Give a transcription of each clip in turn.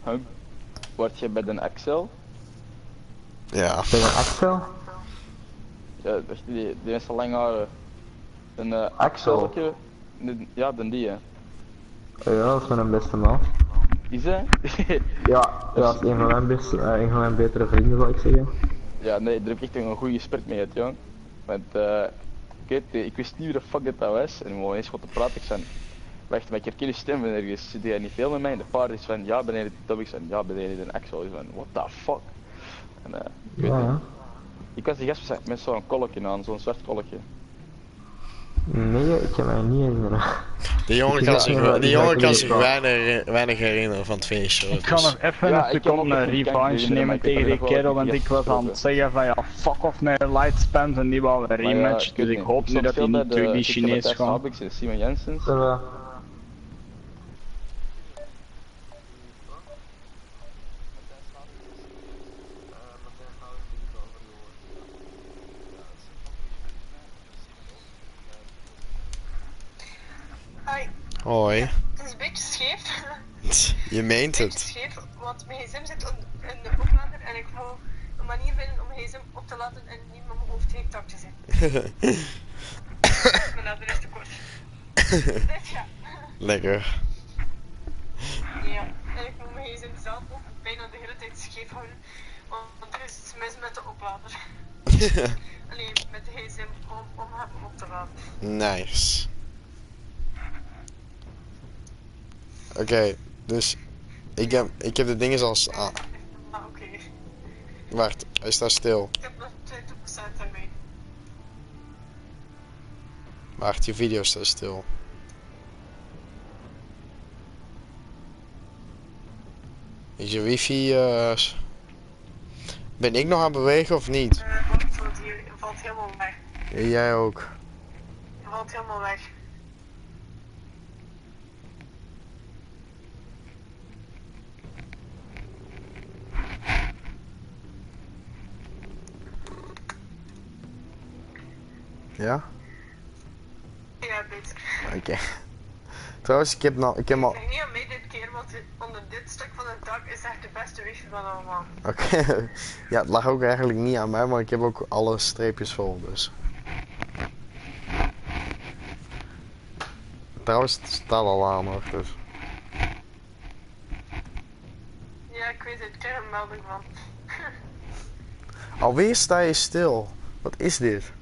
Huh? Word je bij de Excel? Ja. Bij een Axel? Ja, die is al lang haren. Een Axel? Ja, die hè. Ja, dat is mijn beste man. Is hij? Ja, dat is een van mijn betere vrienden, zou ik zeggen. Ja, nee, daar heb ik echt een goed gesprek mee gehad, jong. Want, ik wist niet wie de fuck dat was. En gewoon eens wat te praten, ik zei, wacht, maar ik herken je stem van ergens. Zit jij niet veel met mij? En de paard is van, ja, beneden de top. Ik zei, ja, beneden de Axel. Is van, what the fuck? En, ik weet niet. Ja. Ik was die gast met zo'n kolletje aan, zo'n zwart kolletje. Nee, ik kan mij niet herinneren. Die jongen kan zich weinig herinneren van het feestje. Ik ga nog even Ja, een ik kan ook seconde even kijken, revanche maar nemen ik heb tegen die er nog wel kerel, een want keer ik was aan het gesproken. zeggen van ja, fuck off met lightspams en die wou een rematch, dus ik hoop nu dat hij niet terug die Chinees komt. Ik Simon Jensen. Hoi. Hoi. Het is een beetje scheef. Je meent Een beetje het. scheef, want mijn gsm zit in de oplader en ik wil een manier vinden om mijn gsm op te laden en niet met mijn hoofd heen tak te zitten. Mijn lader is te kort. Dus ja. Lekker. Ja, en ik moet mijn gsm zelf ook bijna de hele tijd scheef houden, want er is iets mis met de oplader. Nee, met de gsm om hem op te laden. Nice. Oké, dus ik heb de dingen als... Maar oké. Wacht, hij staat stil. Ik heb nog 20% ermee. Wacht, je video staat stil. Is je wifi... Ben ik nog aan het bewegen of niet? Valt helemaal weg. Ja, jij ook. Valt helemaal weg. Ja? Ja, beter. Oké. Trouwens, ik heb al... Ik zeg niet aan mij dit keer, want onder dit stuk van het dak is echt de beste wifi van allemaal. Oké. Ja, het lag ook eigenlijk niet aan mij, maar ik heb ook alle streepjes vol, dus. Trouwens, het staat al aan nog, dus. Ja, ik weet het, ik krijg een melding van. Alweer sta je stil. Wat is dit?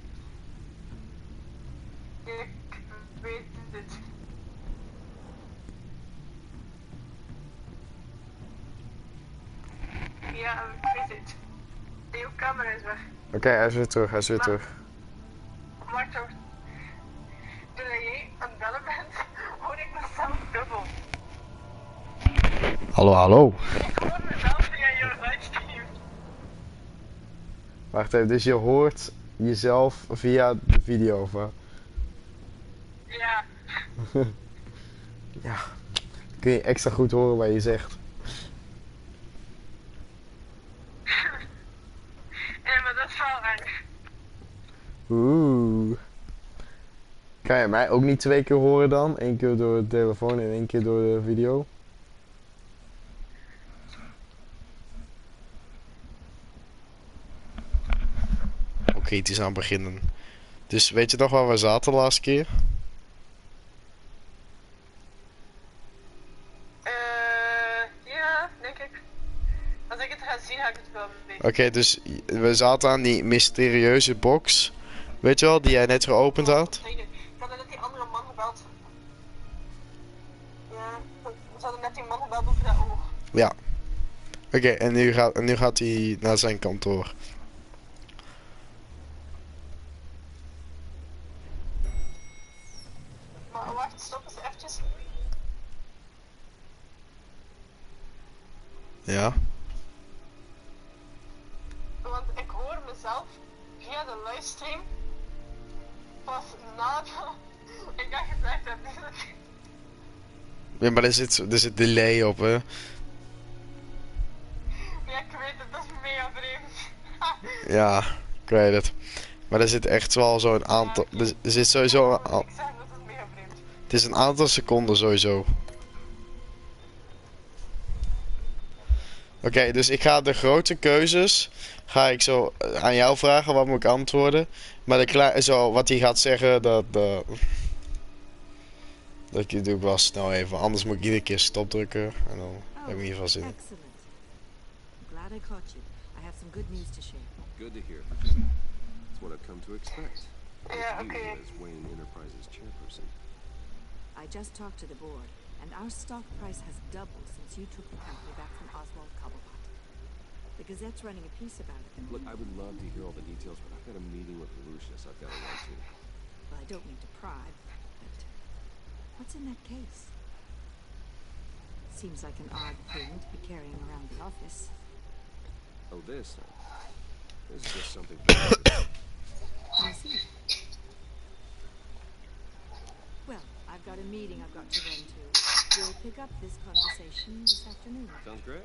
Ik weet het. Ja, ik weet het. Jouw camera is weg. Oké, hij is weer terug, hij is weer terug. Maar toch, terwijl jij aan het bellen bent, hoor ik mezelf dubbel. Hallo, hallo. Ik hoor mezelf via jouw livestream. Wacht even, dus je hoort jezelf via de video, of wat? Ja. Ja. Kun je extra goed horen wat je zegt. Ja, maar dat is wel erg. Oeh. Kan je mij ook niet 2 keer horen dan? 1 keer door de telefoon en 1 keer door de video? Oké, het is aan het beginnen. Dus weet je nog waar we zaten de laatste keer? Ja, denk ik. Als ik het ga zien, ga ik het wel weten. Oké, dus we zaten aan die mysterieuze box. Weet je wel, die jij net geopend had? Ik had net die andere man gebeld. Ja, we hadden net die man gebeld over dat oog. Ja. Oké, en nu gaat hij naar zijn kantoor. Maar wacht, stop eens eventjes. Ja. Want ik hoor mezelf via de livestream pas nadat ik dat gezegd heb. Ja, maar er zit delay op, hè? Ja, ik weet het, dat is mega vreemd. Ja, ik weet het. Maar er zit echt wel zo'n aantal... Er zit sowieso... Ik zeg dat is mega vreemd. Het is een aantal seconden sowieso. Oké, dus ik ga de grote keuzes ga ik zo aan jou vragen, wat moet ik antwoorden. Maar zo, wat hij gaat zeggen, dat doe ik wel snel even. Anders moet ik iedere keer stop drukken en dan heb ik in ieder geval zin in. Excellent. I'm glad I caught you. I have some good news to share. Good to hear. That's what I've come to expect. Ja, With you oké. as Wayne Enterprises chairperson. I just talked to the board, and our stock price has doubled since you took the company back from Oswald Cobblepot. The Gazette's running a piece about it. Look, I would love to hear all the details, but I've got a meeting with Lucius I've got to run to. Well, I don't mean to pry, but what's in that case? Seems like an odd thing to be carrying around the office. Oh, this? This is just something. I see. Well, I've got a meeting I've got to run to. We'll pick up this conversation this afternoon. Sounds great.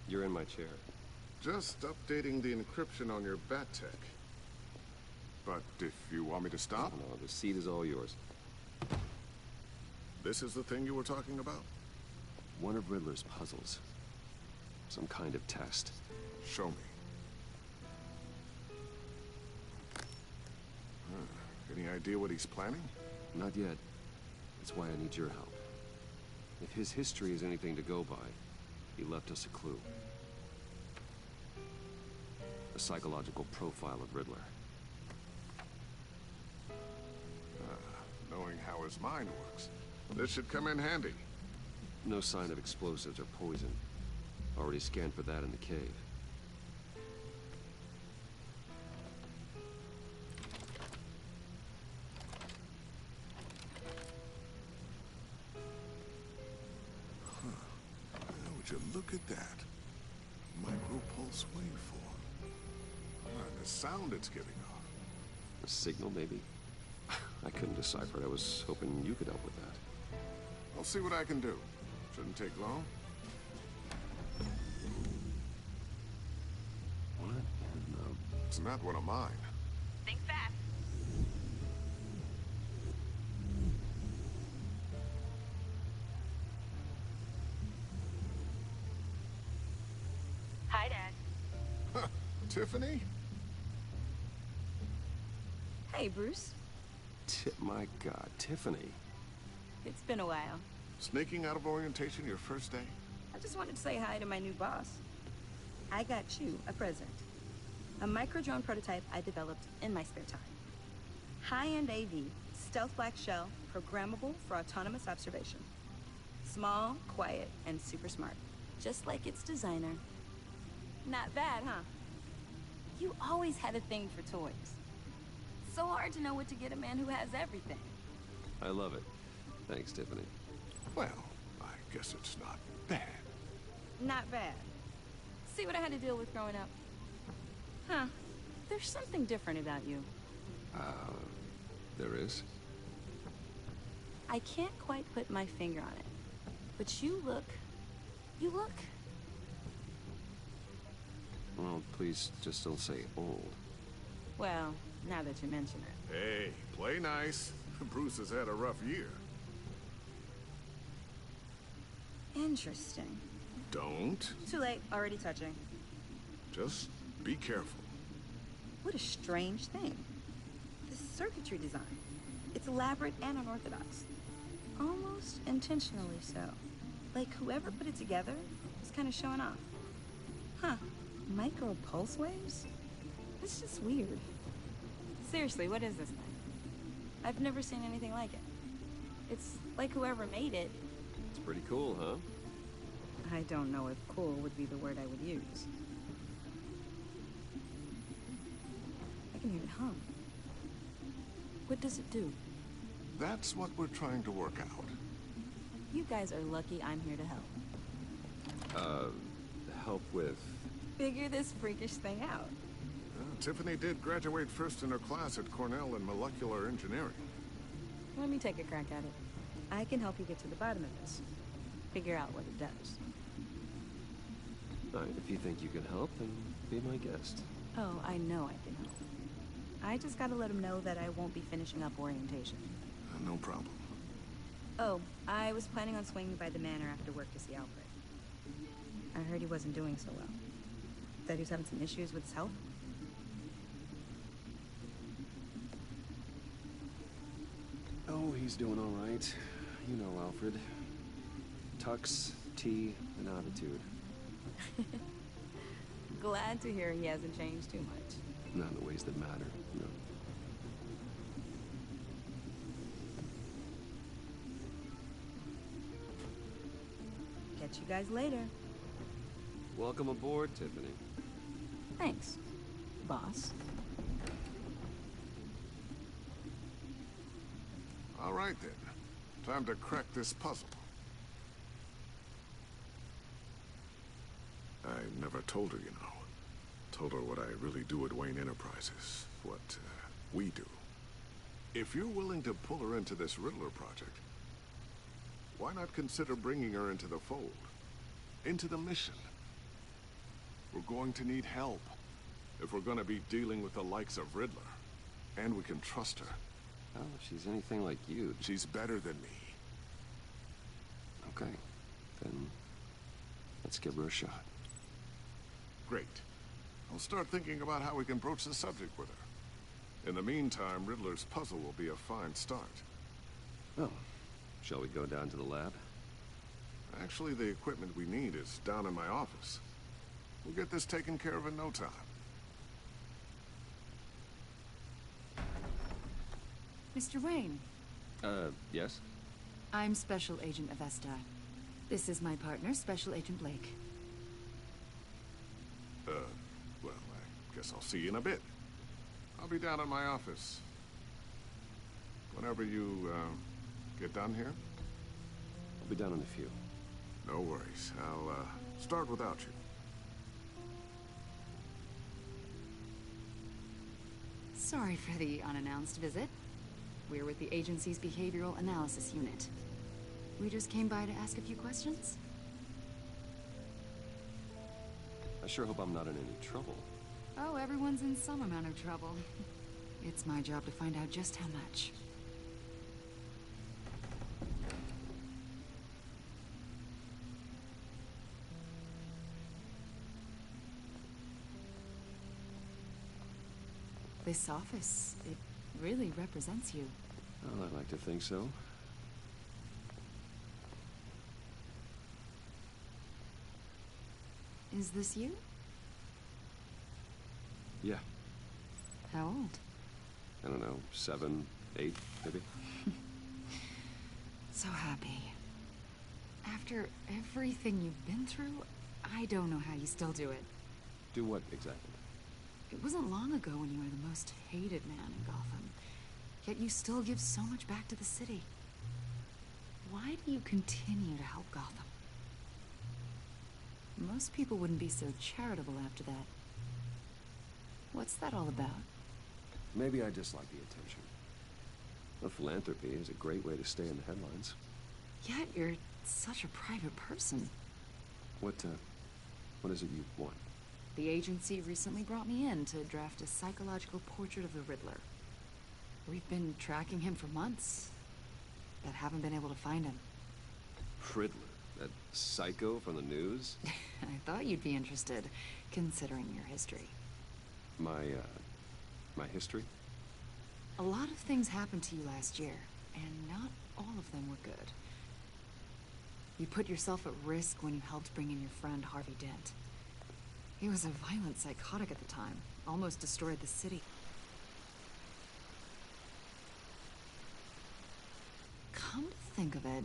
You're in my chair. Just updating the encryption on your bat tech. But if you want me to stop, No, the seat is all yours. this is the thing you were talking about? One of Riddler's puzzles. Some kind of test. Show me. Any idea what he's planning? Not yet. That's why I need your help. If his history is anything to go by, he left us a clue. A psychological profile of Riddler. Knowing how his mind works. This should come in handy. No sign of explosives or poison. Already scanned for that in the cave. Would you look at that? Micropulse waveform. And the sound it's giving off. A signal, maybe? I couldn't decipher it. I was hoping you could help with that. I'll see what I can do. Shouldn't take long. What in the... It's not one of mine. Think fast. Hi, Dad. Tiffany? Hey, Bruce. My God, Tiffany. It's been a while. Sneaking out of orientation your first day? I just wanted to say hi to my new boss. I got you a present. A micro-drone prototype I developed in my spare time. High-end AV, stealth black shell, programmable for autonomous observation. Small, quiet, and super smart. Just like its designer. Not bad, huh? You always had a thing for toys. So hard to know what to get a man who has everything. I love it. Thanks, Tiffany. Well, I guess it's not bad. Not bad. See what I had to deal with growing up? Huh. There's something different about you. There is? I can't quite put my finger on it. But you look... Well, please just don't say old. Well, now that you mention it. Hey, play nice. Bruce has had a rough year. Interesting. Don't. Too late, already touching. Just be careful. What a strange thing. This circuitry design. It's elaborate and unorthodox. Almost intentionally so. Like whoever put it together is kind of showing off. Huh. Micro pulse waves? It's just weird. Seriously, what is this thing? I've never seen anything like it. It's like whoever made it. It's pretty cool, huh? I don't know if cool would be the word I would use. I can hear it hum. What does it do? That's what we're trying to work out. You guys are lucky I'm here to help. Help with... Figure this freakish thing out. Tiffany did graduate first in her class at Cornell in molecular engineering. Let me take a crack at it. I can help you get to the bottom of this. Figure out what it does. All right, if you think you can help, then be my guest. Oh, I know I can help. I just gotta let him know that I won't be finishing up orientation. No problem. Oh, I was planning on swinging by the manor after work to see Alfred. I heard he wasn't doing so well. That he was having some issues with his health. Oh, he's doing all right. You know Alfred. Tux, tea, and attitude. Glad to hear he hasn't changed too much. Not in the ways that matter, no. Catch you guys later. Welcome aboard, Tiffany. Thanks, boss. All right then. Time to crack this puzzle. I never told her, you know. Told her what I really do at Wayne Enterprises. What we do. If you're willing to pull her into this Riddler project, why not consider bringing her into the fold? Into the mission? We're going to need help if we're going to be dealing with the likes of Riddler. And we can trust her. Well, if she's anything like you... She's better than me. Okay. Then... let's give her a shot. Great. I'll start thinking about how we can broach the subject with her. In the meantime, Riddler's puzzle will be a fine start. Oh. Shall we go down to the lab? Actually, the equipment we need is down in my office. We'll get this taken care of in no time. Mr. Wayne. Yes? I'm Special Agent Avesta. This is my partner, Special Agent Blake. Well, I guess I'll see you in a bit. I'll be down in my office. Whenever you, get done here? I'll be down in a few. No worries. I'll, start without you. Sorry for the unannounced visit. We're with the agency's behavioral analysis unit. We just came by to ask a few questions. I sure hope I'm not in any trouble. Oh, everyone's in some amount of trouble. It's my job to find out just how much. This office, it really represents you. Well, I'd like to think so. Is this you? Yeah. How old? I don't know, 7, 8, maybe? So happy. After everything you've been through, I don't know how you still do it. Do what, exactly? It wasn't long ago when you were the most hated man in Gotham. Yet you still give so much back to the city. Why do you continue to help Gotham? Most people wouldn't be so charitable after that. What's that all about? Maybe I just like the attention. Well, philanthropy is a great way to stay in the headlines. Yet you're such a private person. What is it you want? The agency recently brought me in to draft a psychological portrait of the Riddler. We've been tracking him for months, but haven't been able to find him. Riddler? That psycho from the news? I thought you'd be interested, considering your history. My history? A lot of things happened to you last year, and not all of them were good. You put yourself at risk when you helped bring in your friend Harvey Dent. He was a violent psychotic at the time, almost destroyed the city. Come to think of it,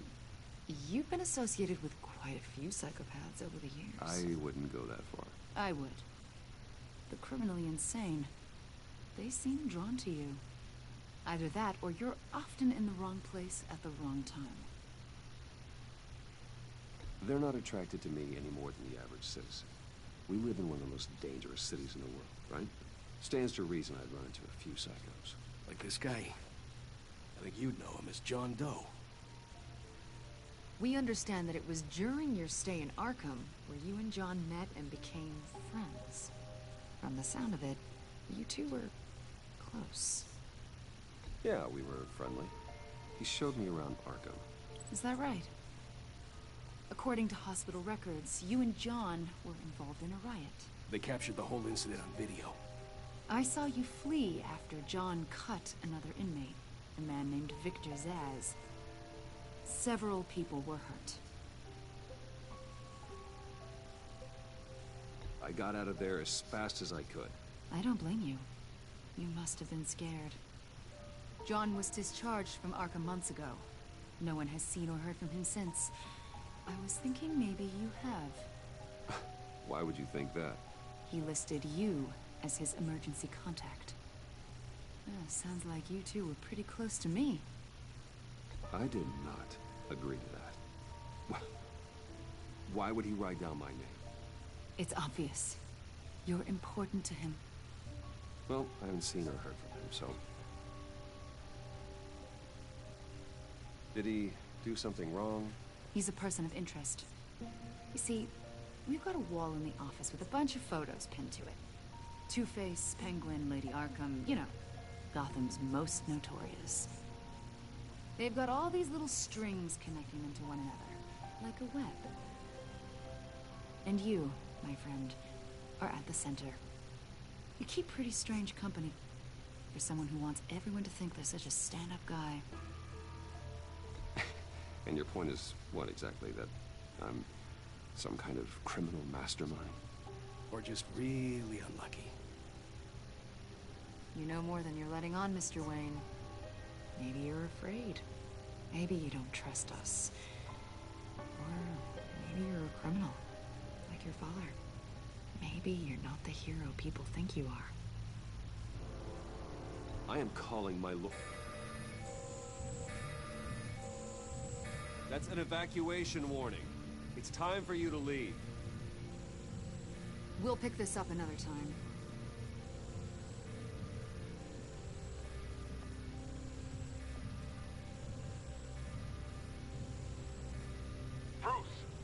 you've been associated with quite a few psychopaths over the years. I wouldn't go that far. I would. The criminally insane. They seem drawn to you. Either that, or you're often in the wrong place at the wrong time. They're not attracted to me any more than the average citizen. We live in one of the most dangerous cities in the world, right? Stands to reason I'd run into a few psychos. Like this guy. I think you'd know him as John Doe. We understand that it was during your stay in Arkham where you and John met and became friends. From the sound of it, you two were close. Yeah, we were friendly. He showed me around Arkham. Is that right? According to hospital records, you and John were involved in a riot. They captured the whole incident on video. I saw you flee after John cut another inmate, a man named Victor Zaz. Several people were hurt. I got out of there as fast as I could. I don't blame you. You must have been scared. John was discharged from Arkham months ago. No one has seen or heard from him since. I was thinking maybe you have. Why would you think that? He listed you as his emergency contact. Sounds like you two were pretty close to me. I did not agree to that. Why would he write down my name? It's obvious. You're important to him. Well, I haven't seen or heard from him, so... Did he do something wrong? He's a person of interest. You see, we've got a wall in the office with a bunch of photos pinned to it. Two-Face, Penguin, Lady Arkham, you know, Gotham's most notorious. They've got all these little strings connecting them to one another, like a web. And you, my friend, are at the center. You keep pretty strange company for someone who wants everyone to think they're such a stand-up guy. And your point is what exactly? That I'm some kind of criminal mastermind? Or just really unlucky? You know more than you're letting on, Mr. Wayne. Maybe you're afraid. Maybe you don't trust us. Or maybe you're a criminal, like your father. Maybe you're not the hero people think you are. I am calling my lord. That's an evacuation warning. It's time for you to leave. We'll pick this up another time. Bruce,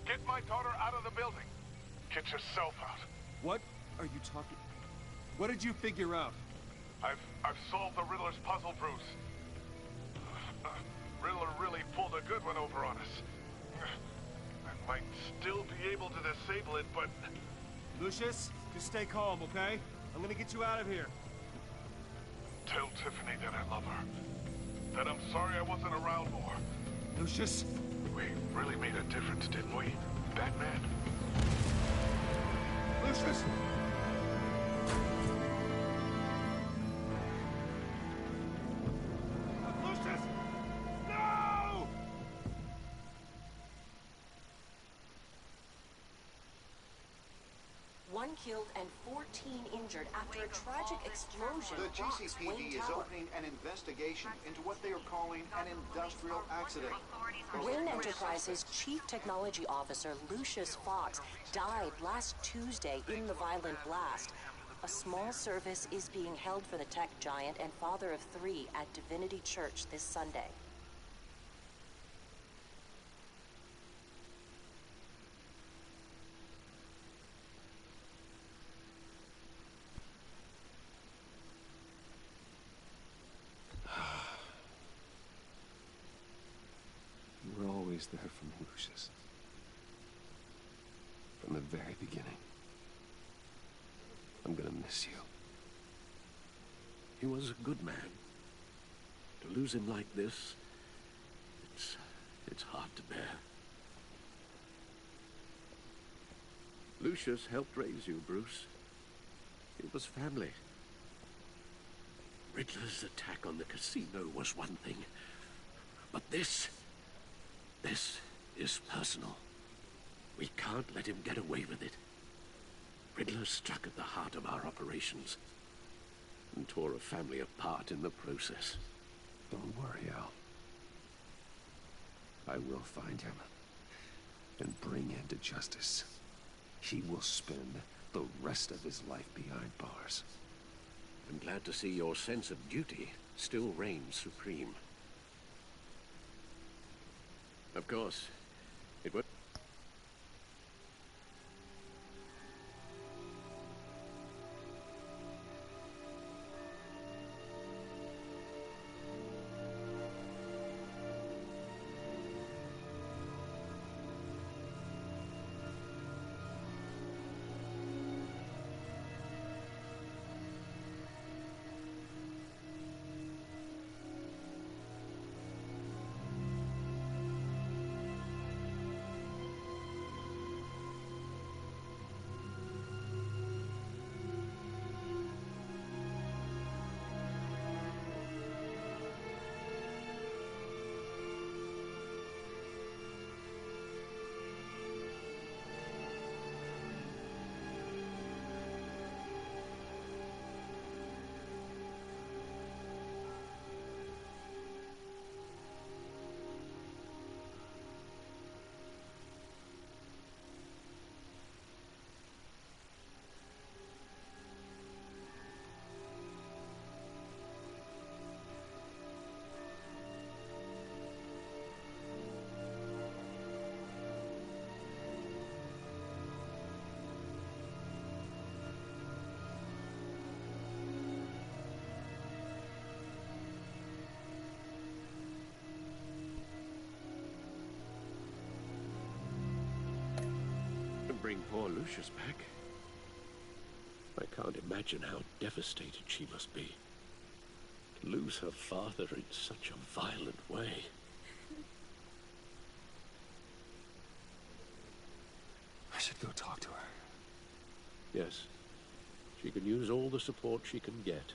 get my daughter out of the building. Get yourself out. What are you talking? What did you figure out? I've solved the Riddler's puzzle, Bruce. Riddler really pulled a good one over on us. I might still be able to disable it, but... Lucius, just stay calm, okay? I'm gonna get you out of here. Tell Tiffany that I love her. That I'm sorry I wasn't around more. Lucius? We really made a difference, didn't we, Batman? Lucius! Lucius! No! One killed and 14 injured after a tragic explosion. The GCPD is opening an investigation into what they are calling an industrial accident. Wayne Enterprises' Chief Technology Officer, Lucius Fox, died last Tuesday in the violent blast. A small service is being held for the tech giant and father of 3 at Divinity Church this Sunday. You were always there for me, Lucius. From the very beginning. I'm gonna miss you. He was a good man. To lose him like this, it's hard to bear. Lucius helped raise you, Bruce. It was family. Riddler's attack on the casino was one thing, but this is personal. We can't let him get away with it. Riddler struck at the heart of our operations and tore a family apart in the process. Don't worry, Al. I will find him and bring him to justice. He will spend the rest of his life behind bars. I'm glad to see your sense of duty still reigns supreme. Of course, it was... bring poor Lucius back. I can't imagine how devastated she must be. To lose her father in such a violent way. I should go talk to her. Yes, she can use all the support she can get.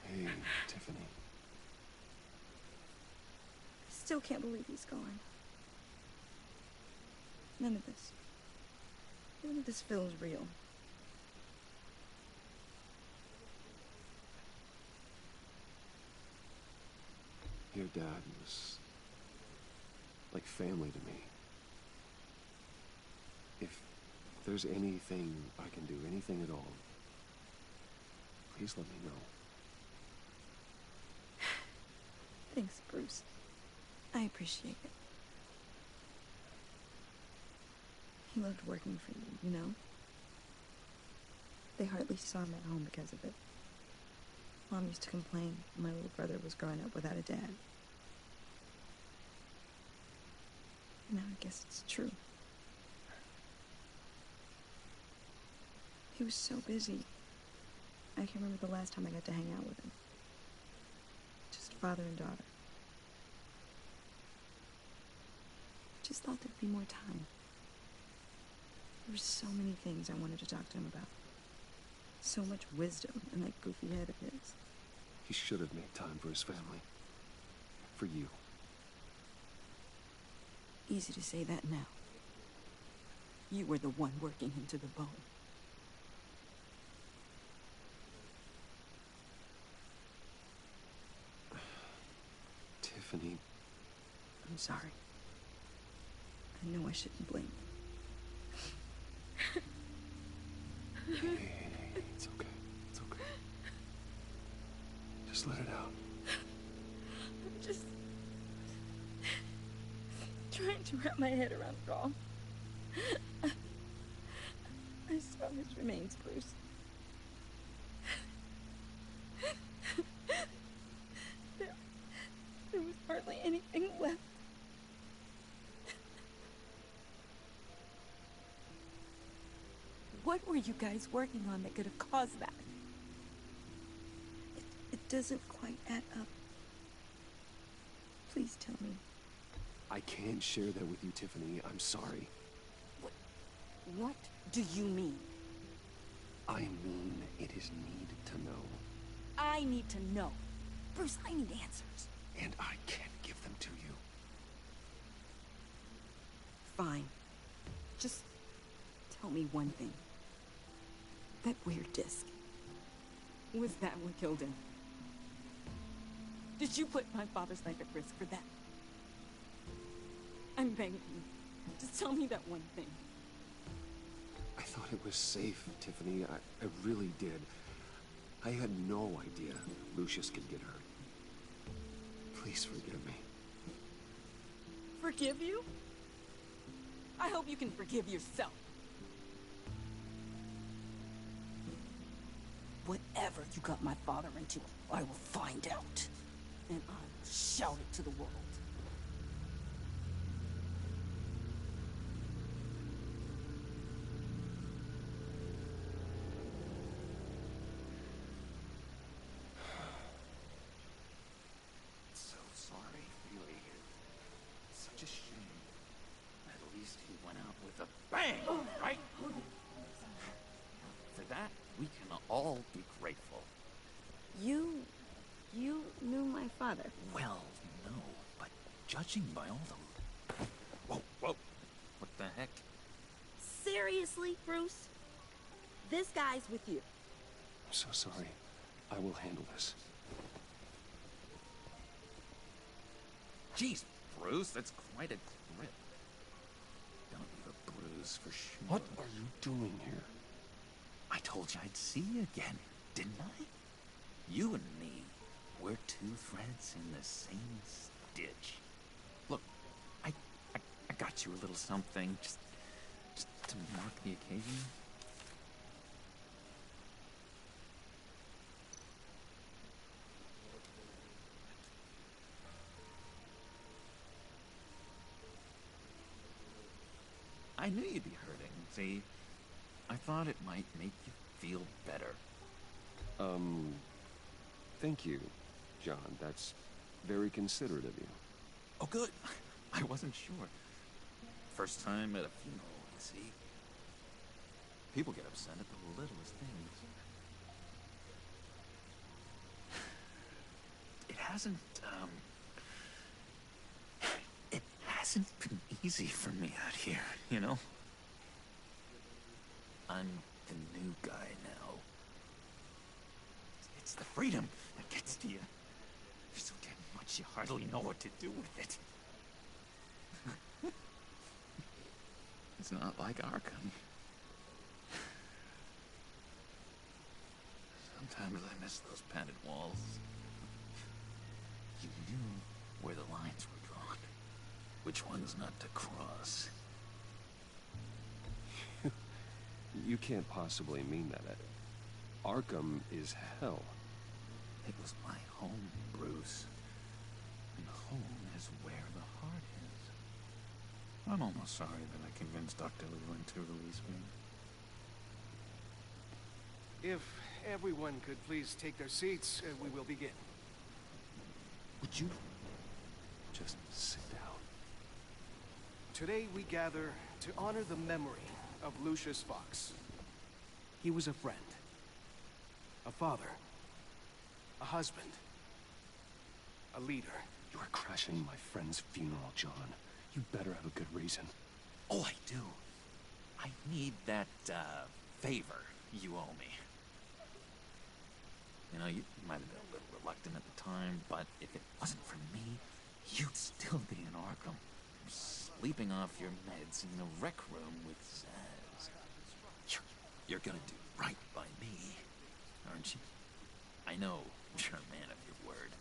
Hey, Tiffany. I still can't believe he's gone. None of this feels real. Your dad was like family to me. If there's anything I can do, anything at all, please let me know. Thanks, Bruce. I appreciate it. He loved working for you, you know? They hardly saw him at home because of it. Mom used to complain my little brother was growing up without a dad. Now I guess it's true. He was so busy. I can't remember the last time I got to hang out with him. Just father and daughter. Just thought there'd be more time. There were so many things I wanted to talk to him about. So much wisdom in that goofy head of his. He should have made time for his family. For you. Easy to say that now. You were the one working him to the bone. Tiffany. I'm sorry. I know I shouldn't blame you. Hey, it's okay. It's okay. Just let it out. I'm just trying to wrap my head around it all. I saw his remains, Bruce. There was hardly anything left. What were you guys working on that could have caused that? It doesn't quite add up. Please tell me. I can't share that with you, Tiffany. I'm sorry. What do you mean? I mean, it is need to know. I need to know. Bruce, I need answers. And I can't give them to you. Fine. Just tell me one thing. That weird disc. Was that what killed him? Did you put my father's life at risk for that? I'm begging you. Just tell me that one thing. I thought it was safe, Tiffany. I really did. I had no idea Lucius could get hurt. Please forgive me. Forgive you? I hope you can forgive yourself. Whatever you got my father into, I will find out. And I will shout it to the world. So sorry, Feely. Such a shame. At least he went out with a bang, right? For that, we can all be grateful. You knew my father. Well, no, but judging by all the... Whoa, whoa. What the heck? Seriously, Bruce? This guy's with you. I'm so sorry. I will handle this. Jeez, Bruce, that's quite a grip. Don't leave a bruise for sure. What are you doing here? I told you I'd see you again, didn't I? You and me, we're two threads in the same stitch. Look, I got you a little something, just to mark the occasion. I knew you'd be hurting. See, I thought it might make you feel better. Thank you, John. That's very considerate of you. Oh, good. I wasn't sure. First time at a funeral, you see. People get upset at the littlest things. It hasn't been easy for me out here, you know? I'm the new guy now. It's the freedom that gets to you. There's so damn much you hardly know what to do with it. It's not like Arkham. Sometimes I miss those padded walls. You knew where the lines were drawn. Which ones not to cross. You can't possibly mean that. Arkham is hell. It was my home, Bruce. And home is where the heart is. I'm almost sorry that I convinced Dr. Lewin to release me. If everyone could please take their seats, we will begin. Would you just sit down? Today we gather to honor the memory of Lucius Fox. He was a friend, a father, a husband, a leader. You are crashing my friend's funeral, John. You better have a good reason. Oh, I do. I need that, favor you owe me. You know, you might have been a little reluctant at the time, but if it wasn't for me, you'd still be in Arkham. Sleeping off your meds in the rec room with Zaz. You're gonna do right by me, aren't you? I know you're a man of your word.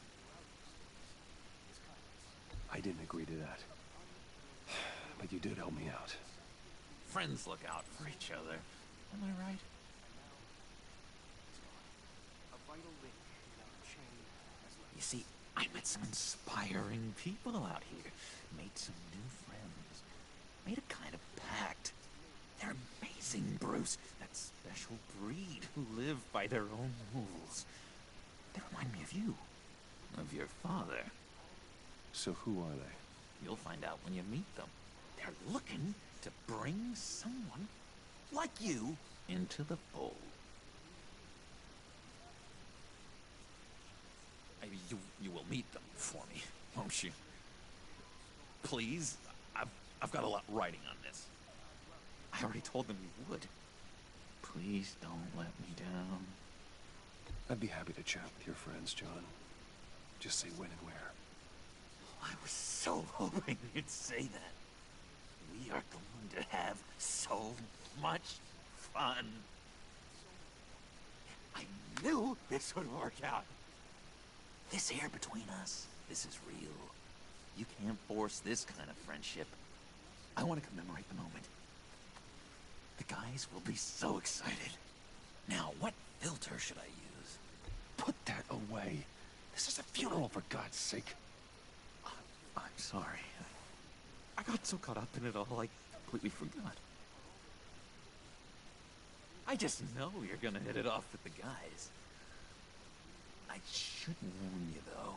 I didn't agree to that. But you did help me out. Friends look out for each other. Am I right? A vital link in our chain. You see, I met some inspiring people out here. Made some new friends. Made a kind of pact. They're amazing, Bruce. That special breed who live by their own rules. They remind me of you. Of your father. So who are they? You'll find out when you meet them. They're looking to bring someone like you into the fold. You will meet them for me, won't you? Please? I've got a lot writing on this. I already told them you would. Please don't let me down. I'd be happy to chat with your friends, John. Just say when and where. I was so hoping you'd say that. We are going to have so much fun. I knew this would work out. This air between us, this is real. You can't force this kind of friendship. I want to commemorate the moment. The guys will be so excited. Now, what filter should I use? Put that away. This is a funeral, for God's sake. I'm sorry. I got so caught up in it all, I completely forgot. I just know you're gonna hit it off with the guys. I should warn you, though.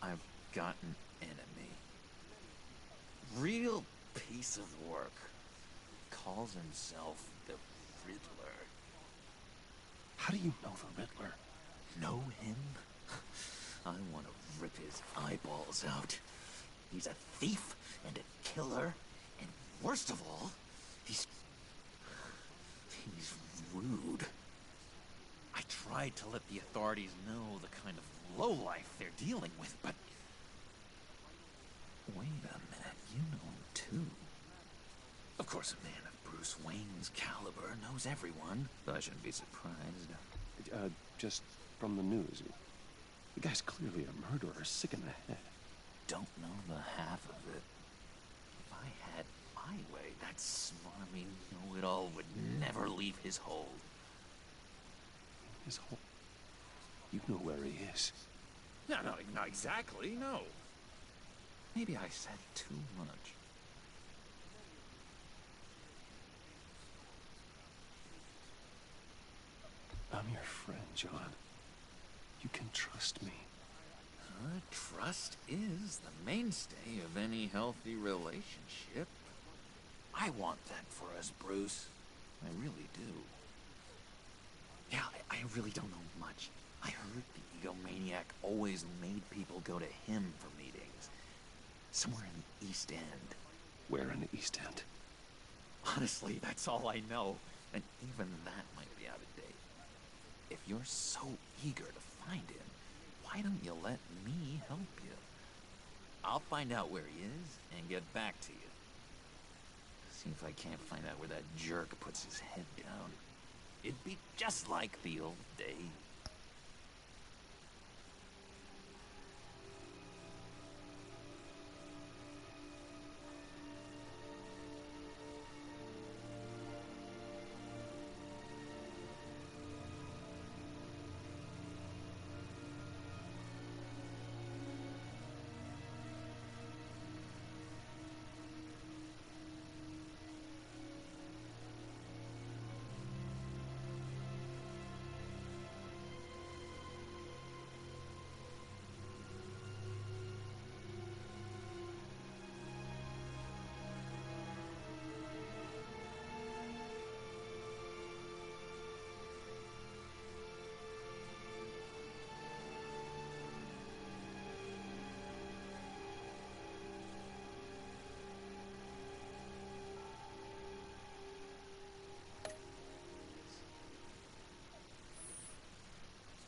I've got an enemy. Real piece of work. Calls himself the Riddler. How do you know the Riddler? Know him? I want to rip his eyeballs out. He's a thief and a killer, and worst of all, he's rude. I tried to let the authorities know the kind of lowlife they're dealing with, but... Wait a minute, you know him too. Of course, a man of Bruce Wayne's caliber knows everyone, but I shouldn't be surprised. Just from the news. The guy's clearly a murderer, sick in the head. Don't know the half of it. If I had my way, that smarmy know-it-all would never leave his hold. His hold? You know where he is. No, not exactly, no. Maybe I said too much. John. You can trust me. Trust is the mainstay of any healthy relationship. I want that for us, Bruce. I really do. Yeah, I really don't know much. I heard the egomaniac always made people go to him for meetings. Somewhere in the East End. Where in the East End? Honestly, that's all I know. And even that might be out of date. If you're so eager to find him, why don't you let me help you? I'll find out where he is and get back to you. See if I can't find out where that jerk puts his head down. It'd be just like the old days.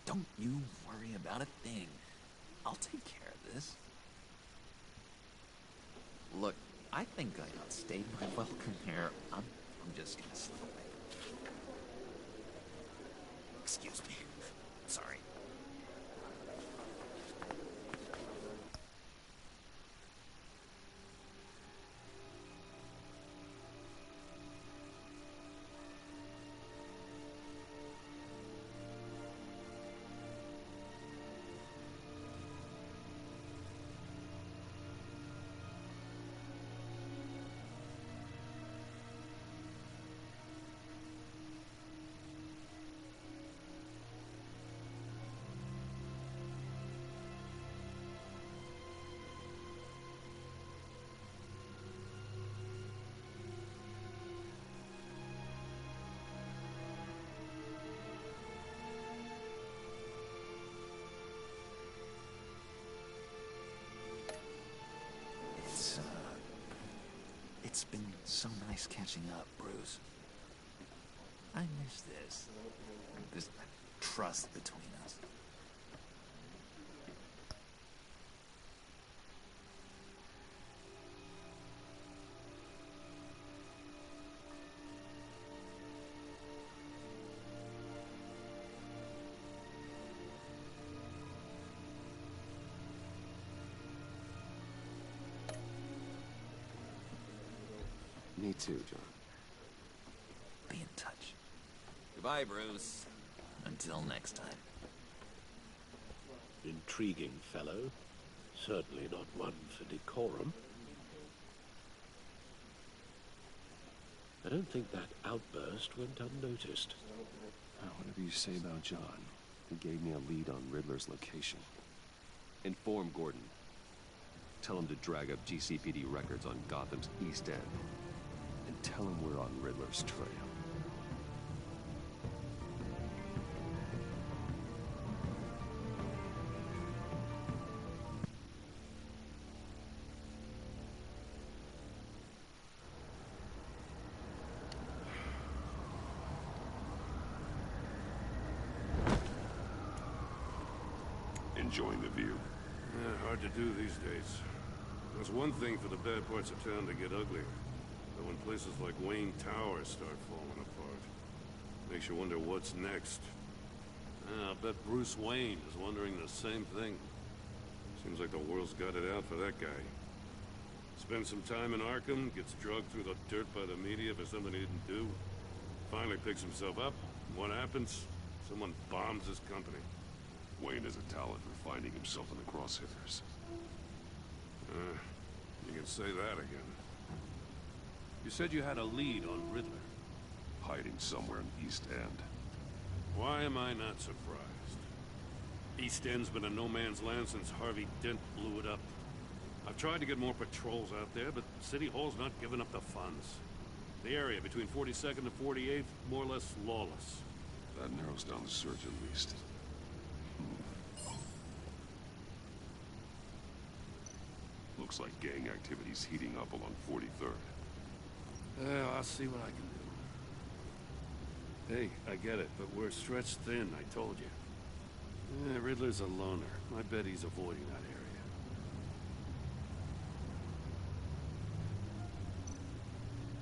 Don't you worry about a thing. I'll take care of this. Look, I think I outstayed my welcome here. I'm just gonna slip away. Excuse me. Sorry. It's been so nice catching up, Bruce. I miss this trust between us. Me too, John. Be in touch. Goodbye, Bruce. Until next time. Intriguing fellow. Certainly not one for decorum. I don't think that outburst went unnoticed. Whatever you say about John, he gave me a lead on Riddler's location. Inform Gordon. Tell him to drag up GCPD records on Gotham's East End. And tell him we're on Riddler's trail. Enjoying the view? Yeah, hard to do these days. There's one thing for the bad parts of town to get uglier. But when places like Wayne Tower start falling apart, makes you wonder what's next. I'll bet Bruce Wayne is wondering the same thing. Seems like the world's got it out for that guy. Spends some time in Arkham, gets drugged through the dirt by the media for something he didn't do. Finally picks himself up. What happens? Someone bombs his company. Wayne has a talent for finding himself in the crosshairs. You can say that again. You said you had a lead on Riddler. Hiding somewhere in East End. Why am I not surprised? East End's been a no man's land since Harvey Dent blew it up. I've tried to get more patrols out there, but City Hall's not giving up the funds. The area between 42nd and 48th, more or less lawless. That narrows down the search at least. Looks like gang activity's heating up along 43rd. Well, I'll see what I can do. Hey, I get it, but we're stretched thin, I told you. Riddler's a loner. I bet he's avoiding that area.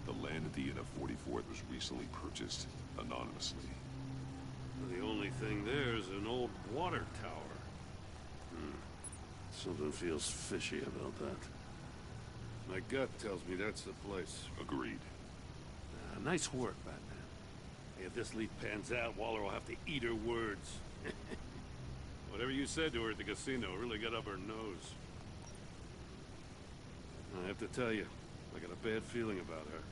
The land at the end of 44th was recently purchased anonymously. The only thing there is an old water tower. Something feels fishy about that. My gut tells me that's the place. Agreed. Nice work, Batman. Hey, if this lead pans out, Waller will have to eat her words. Whatever you said to her at the casino really got up her nose. I have to tell you, I got a bad feeling about her.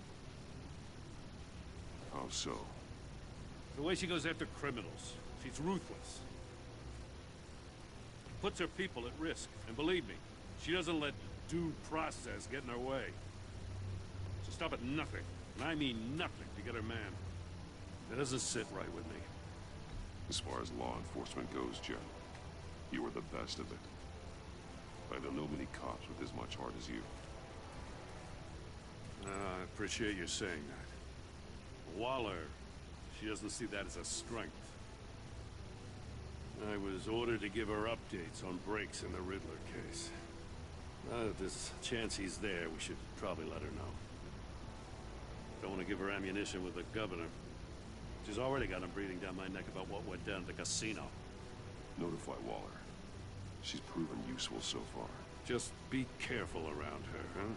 How so? The way she goes after criminals. She's ruthless. Puts her people at risk. And believe me, she doesn't let due process get in her way. She'll stop at nothing, and I mean nothing, to get her man. That doesn't sit right with me. As far as law enforcement goes, Joe, you are the best of it. I don't know many cops with as much heart as you. I appreciate you saying that. Waller, she doesn't see that as a strength. I was ordered to give her updates on breaks in the Riddler case. If there's a chance he's there, we should probably let her know. Don't want to give her ammunition with the governor. She's already got him breathing down my neck about what went down at the casino. Notify Waller. She's proven useful so far. Just be careful around her, huh?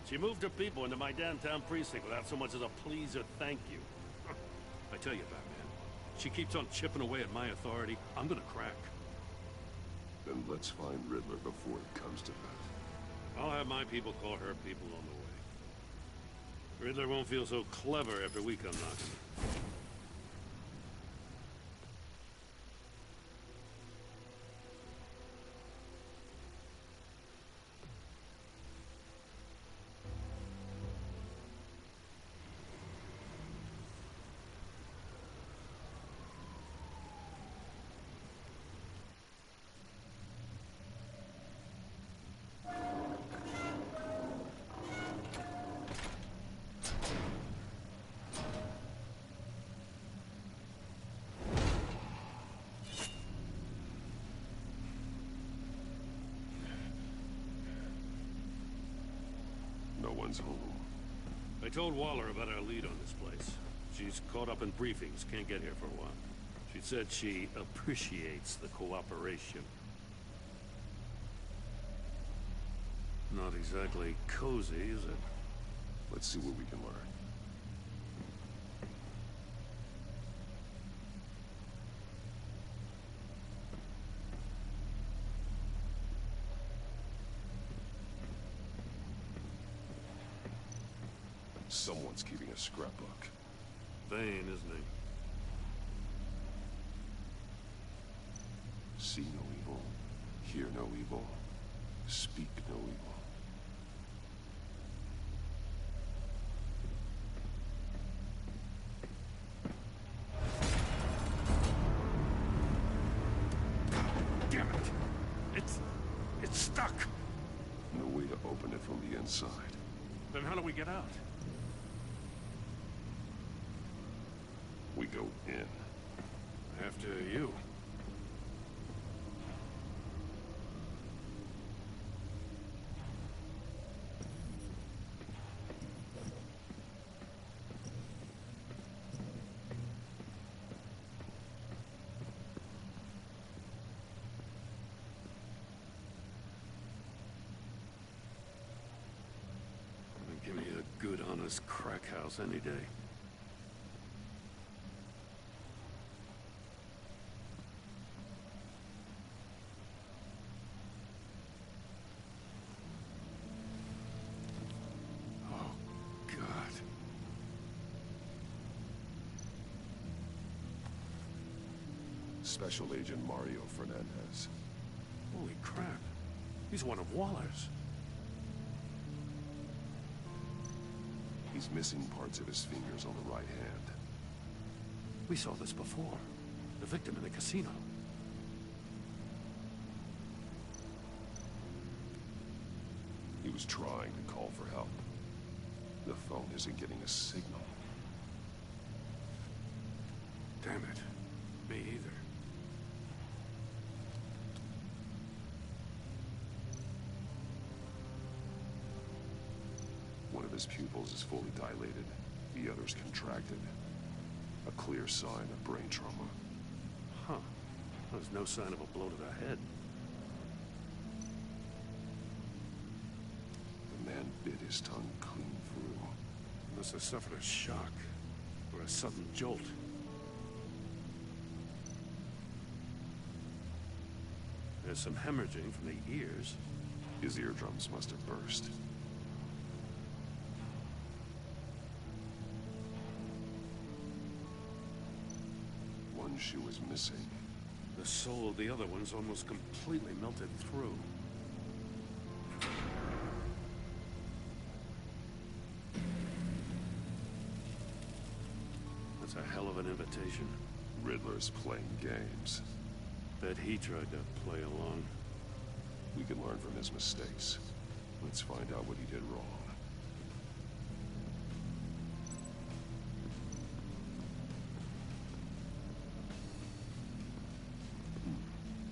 She moved her people into my downtown precinct without so much as a please or thank you. I tell you, Batman, she keeps on chipping away at my authority, I'm gonna crack. Then let's find Riddler before it comes to that. I'll have my people call her people on the way. Riddler won't feel so clever after we come knocking. No one's home. I told Waller about our lead on this place. She's caught up in briefings, can't get here for a while. She said she appreciates the cooperation. Not exactly cozy, is it? Let's see what we can learn. Someone's keeping a scrapbook. Vain, isn't he? See no evil, hear no evil, speak no evil. Damn it! It's stuck! No way to open it from the inside. Then how do we get out? We go in. After you. Give me a good, honest crack house any day. Special Agent Mario Fernandez. Holy crap. He's one of Waller's. He's missing parts of his fingers on the right hand. We saw this before. The victim in the casino. He was trying to call for help. The phone isn't getting a signal. Damn it. Me either. One of his pupils is fully dilated. The other's contracted. A clear sign of brain trauma. Huh. There's no sign of a blow to the head. The man bit his tongue clean through. Must have suffered a shock. Or a sudden jolt. There's some hemorrhaging from the ears. His eardrums must have burst. One shoe is missing. The sole of the other one's almost completely melted through. That's a hell of an invitation. Riddler's playing games. Bet he tried to play along. We can learn from his mistakes. Let's find out what he did wrong.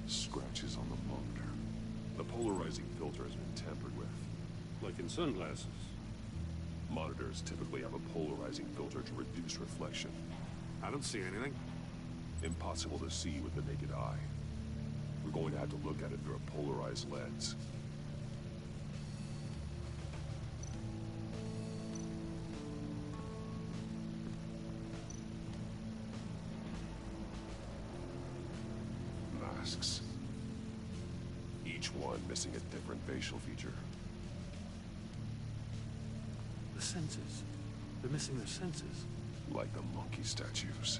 Scratches on the monitor. The polarizing filter has been tampered with. Like in sunglasses. Monitors typically have a polarizing filter to reduce reflection. I don't see anything. Impossible to see with the naked eye. We're going to have to look at it through a polarized lens. Masks. Each one missing a different facial feature. The senses. They're missing their senses. Like the monkey statues.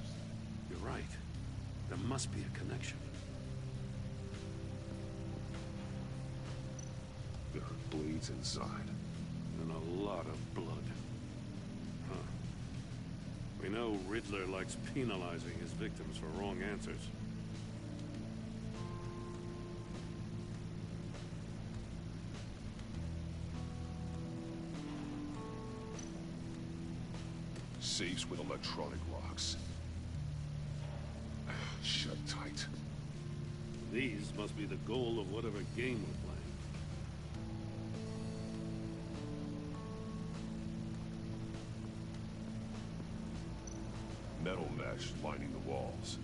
You're right. There must be a connection. There are blades inside. And a lot of blood. Huh. We know Riddler likes penalizing his victims for wrong answers. Safes with electronic locks. Shut tight. These must be the goal of whatever game we're playing. Metal mesh lining the walls.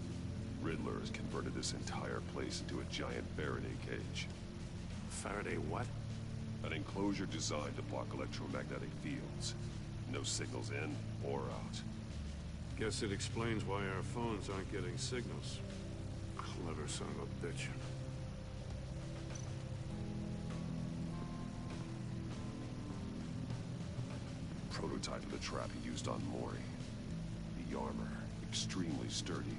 Riddler has converted this entire place into a giant Faraday cage. Faraday what? An enclosure designed to block electromagnetic fields. No signals in or out. Guess it explains why our phones aren't getting signals. Clever son of a bitch. Prototype of the trap he used on Mori. The armor, extremely sturdy,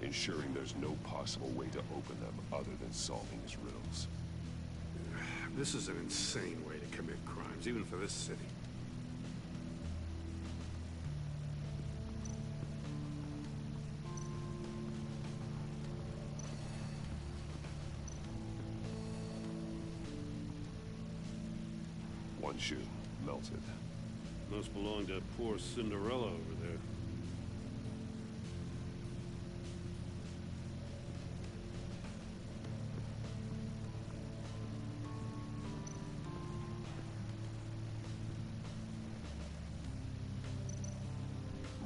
ensuring there's no possible way to open them other than solving his riddles. This is an insane way to commit crimes, even for this city. One shoe, melted. Must belong to poor Cinderella over there.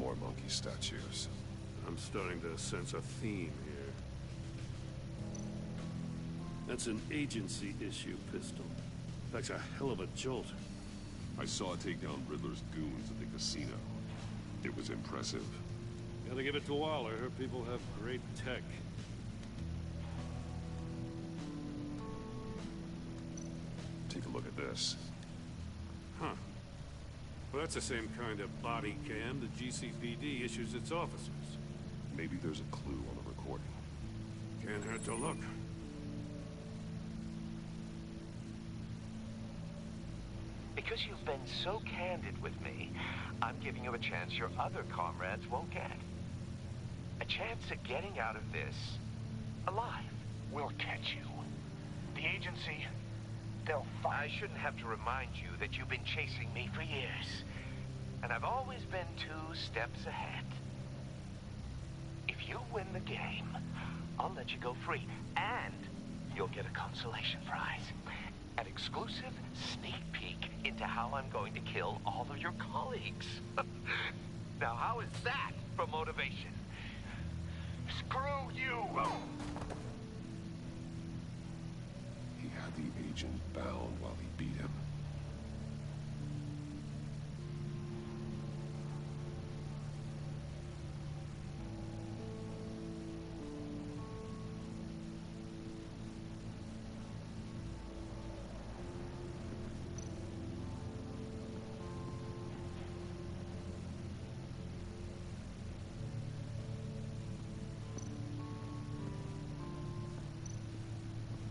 More monkey statues. I'm starting to sense a theme here. That's an agency issue pistol. That's a hell of a jolt. I saw it take down Riddler's goons at the casino. It was impressive. Gotta give it to Waller. Her people have great tech. Take a look at this. Huh. Well, that's the same kind of body cam the GCPD issues its officers. Maybe there's a clue on the recording. Can't hurt to look. Because you've been so candid with me, I'm giving you a chance your other comrades won't get. A chance at getting out of this alive. We'll catch you. The agency, they'll find... I shouldn't have to remind you that you've been chasing me for years. And I've always been 2 steps ahead. If you win the game, I'll let you go free. And you'll get a consolation prize. An exclusive sneak peek into how I'm going to kill all of your colleagues. Now, how is that for motivation? Screw you! He had the agent bound while he beat him.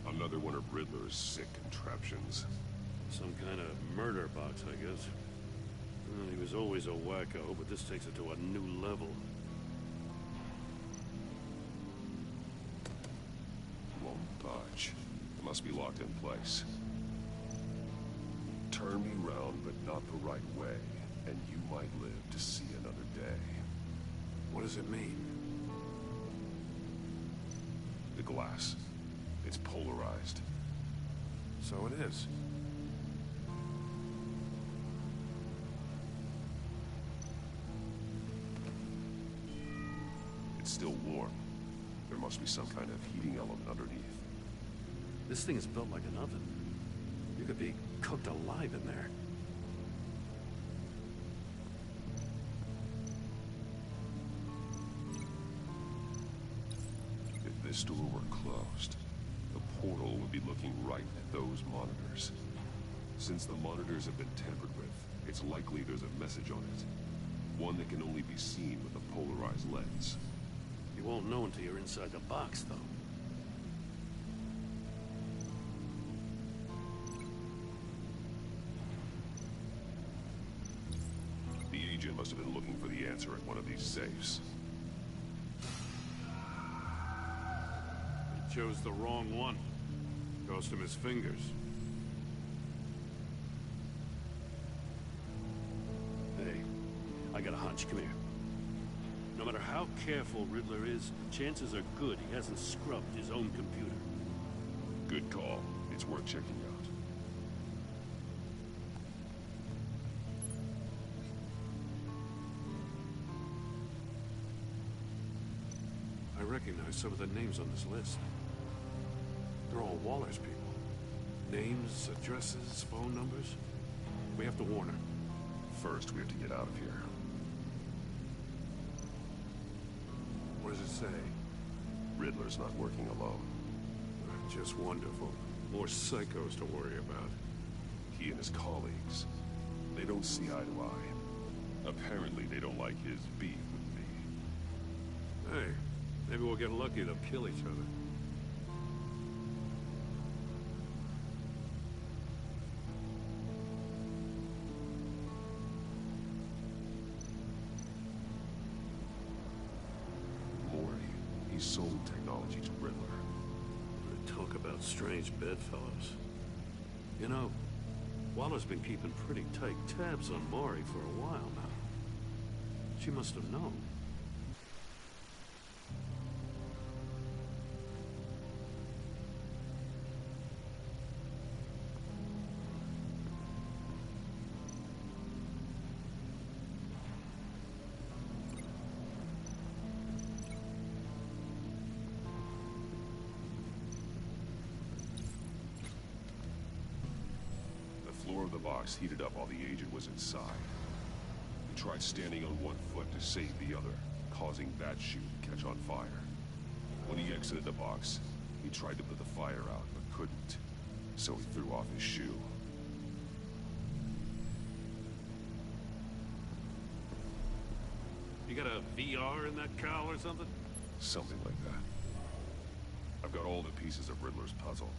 Another one of Riddler's sick contraptions. Some kind of murder box, I guess. Well, he was always a wacko, but this takes it to a new level. Won't budge. It must be locked in place. Turn me round, but not the right way, and you might live to see another day. What does it mean? The glass. It's polarized. So it is. It's still warm. There must be some kind of heating element underneath. This thing is built like an oven. You could be cooked alive in there. If this door were closed, the portal would be looking right at those monitors. Since the monitors have been tampered with, it's likely there's a message on it. One that can only be seen with a polarized lens. You won't know until you're inside the box, though. The agent must have been looking for the answer at one of these safes. He chose the wrong one. Cost him his fingers. Hey, I got a hunch. Come here. No matter how careful Riddler is, chances are good he hasn't scrubbed his own computer. Good call. It's worth checking out. I recognize some of the names on this list. They're all Waller's people. Names, addresses, phone numbers. We have to warn her. First, we have to get out of here. What does it say? Riddler's not working alone. Just wonderful. More psychos to worry about. He and his colleagues. They don't see eye to eye. Apparently, they don't like his beef with me. Hey, maybe we'll get lucky. They'll kill each other. He sold technology to Riddler. Talk about strange bedfellows. You know, Waller's been keeping pretty tight tabs on Maury for a while now. She must have known. The floor of the box heated up while the agent was inside. He tried standing on one foot to save the other, causing that shoe to catch on fire. When he exited the box, he tried to put the fire out, but couldn't. So he threw off his shoe. You got a VR in that cowl or something? Something like that. I've got all the pieces of Riddler's puzzle.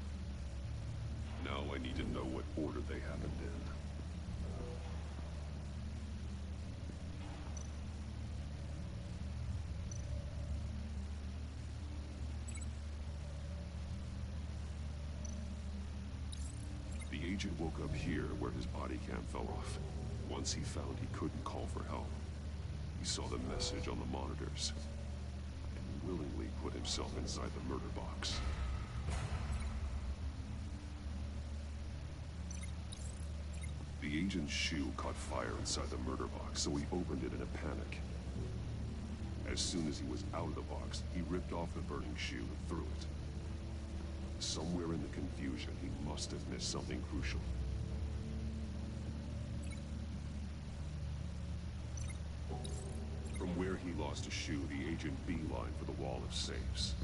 Now I need to know what order they happened in. The agent woke up here where his body cam fell off. Once he found he couldn't call for help, he saw the message on the monitors and willingly put himself inside the murder box. The agent's shoe caught fire inside the murder box, so he opened it in a panic. As soon as he was out of the box, he ripped off the burning shoe and threw it. Somewhere in the confusion, he must have missed something crucial. From where he lost a shoe, the agent beelined for the wall of safes.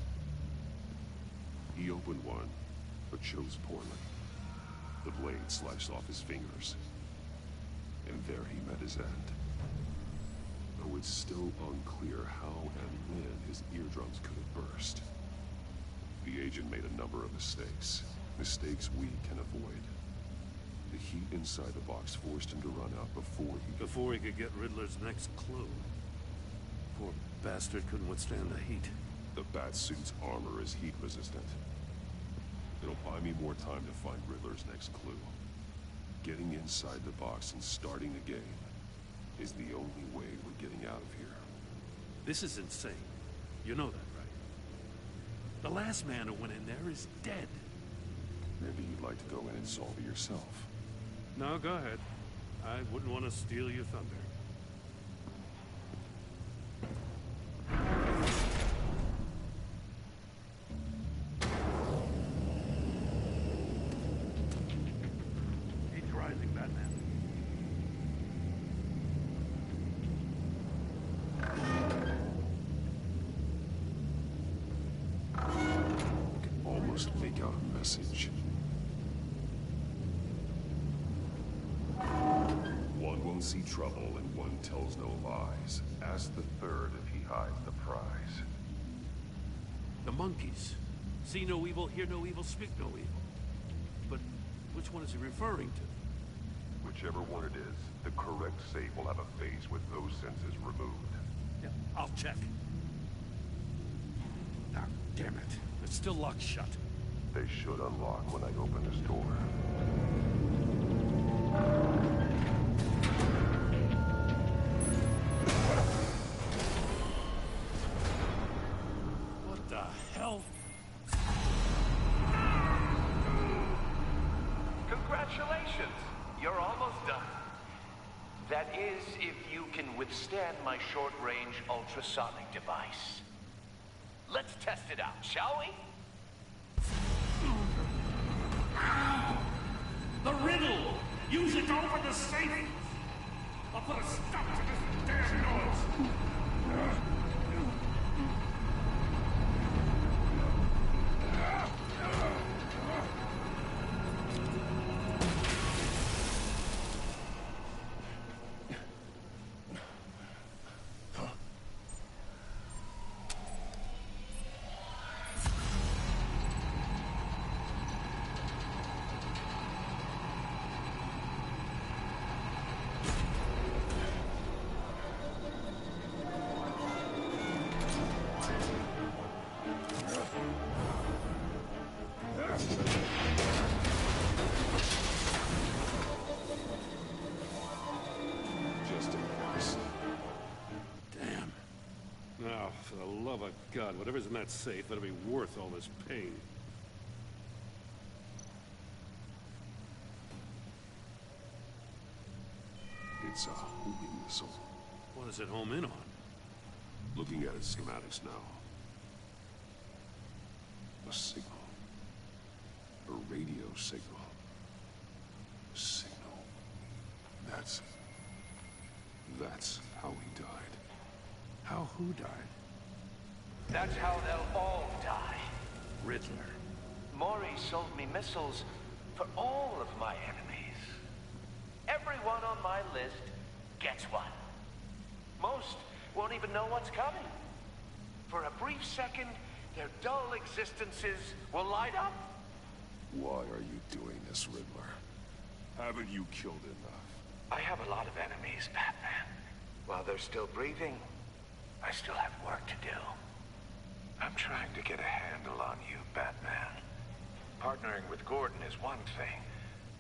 He opened one, but chose poorly. The blade sliced off his fingers. And there he met his end. Though it's still unclear how and when his eardrums could have burst. The agent made a number of mistakes. Mistakes we can avoid. The heat inside the box forced him to run out before he could get Riddler's next clue. Poor bastard couldn't withstand the heat. The Batsuit's armor is heat resistant. It'll buy me more time to find Riddler's next clue. Getting inside the box and starting the game is the only way we're getting out of here. This is insane. You know that, right? The last man who went in there is dead. Maybe you'd like to go in and solve it yourself. No, go ahead. I wouldn't want to steal your thunder. He's rising, Batman. Almost make out a message. One won't see trouble and one tells no lies. Ask the third if he hides the prize. The monkeys. See no evil, hear no evil, speak no evil. But which one is he referring to? Whichever one it is, the correct safe will have a face with those senses removed. Yeah, I'll check. Ah, damn it. It's still locked shut. They should unlock when I open this door. What the hell? Congratulations! You're almost done. That is, if you can withstand my short-range ultrasonic device. Let's test it out, shall we? The riddle! Use it to open the safe! I'll put a stop to this damn noise! For the love of God, whatever's in that safe better be worth all this pain. It's a homing missile. What does it home in on? Looking at its schematics now. A signal. A radio signal. A signal. That's how he died. How who died? That's how they'll all die. Riddler. Maury sold me missiles for all of my enemies. Everyone on my list gets one. Most won't even know what's coming. For a brief second, their dull existences will light up. Why are you doing this, Riddler? Haven't you killed enough? I have a lot of enemies, Batman. While they're still breathing, I still have work to do. I'm trying to get a handle on you, Batman. Partnering with Gordon is one thing.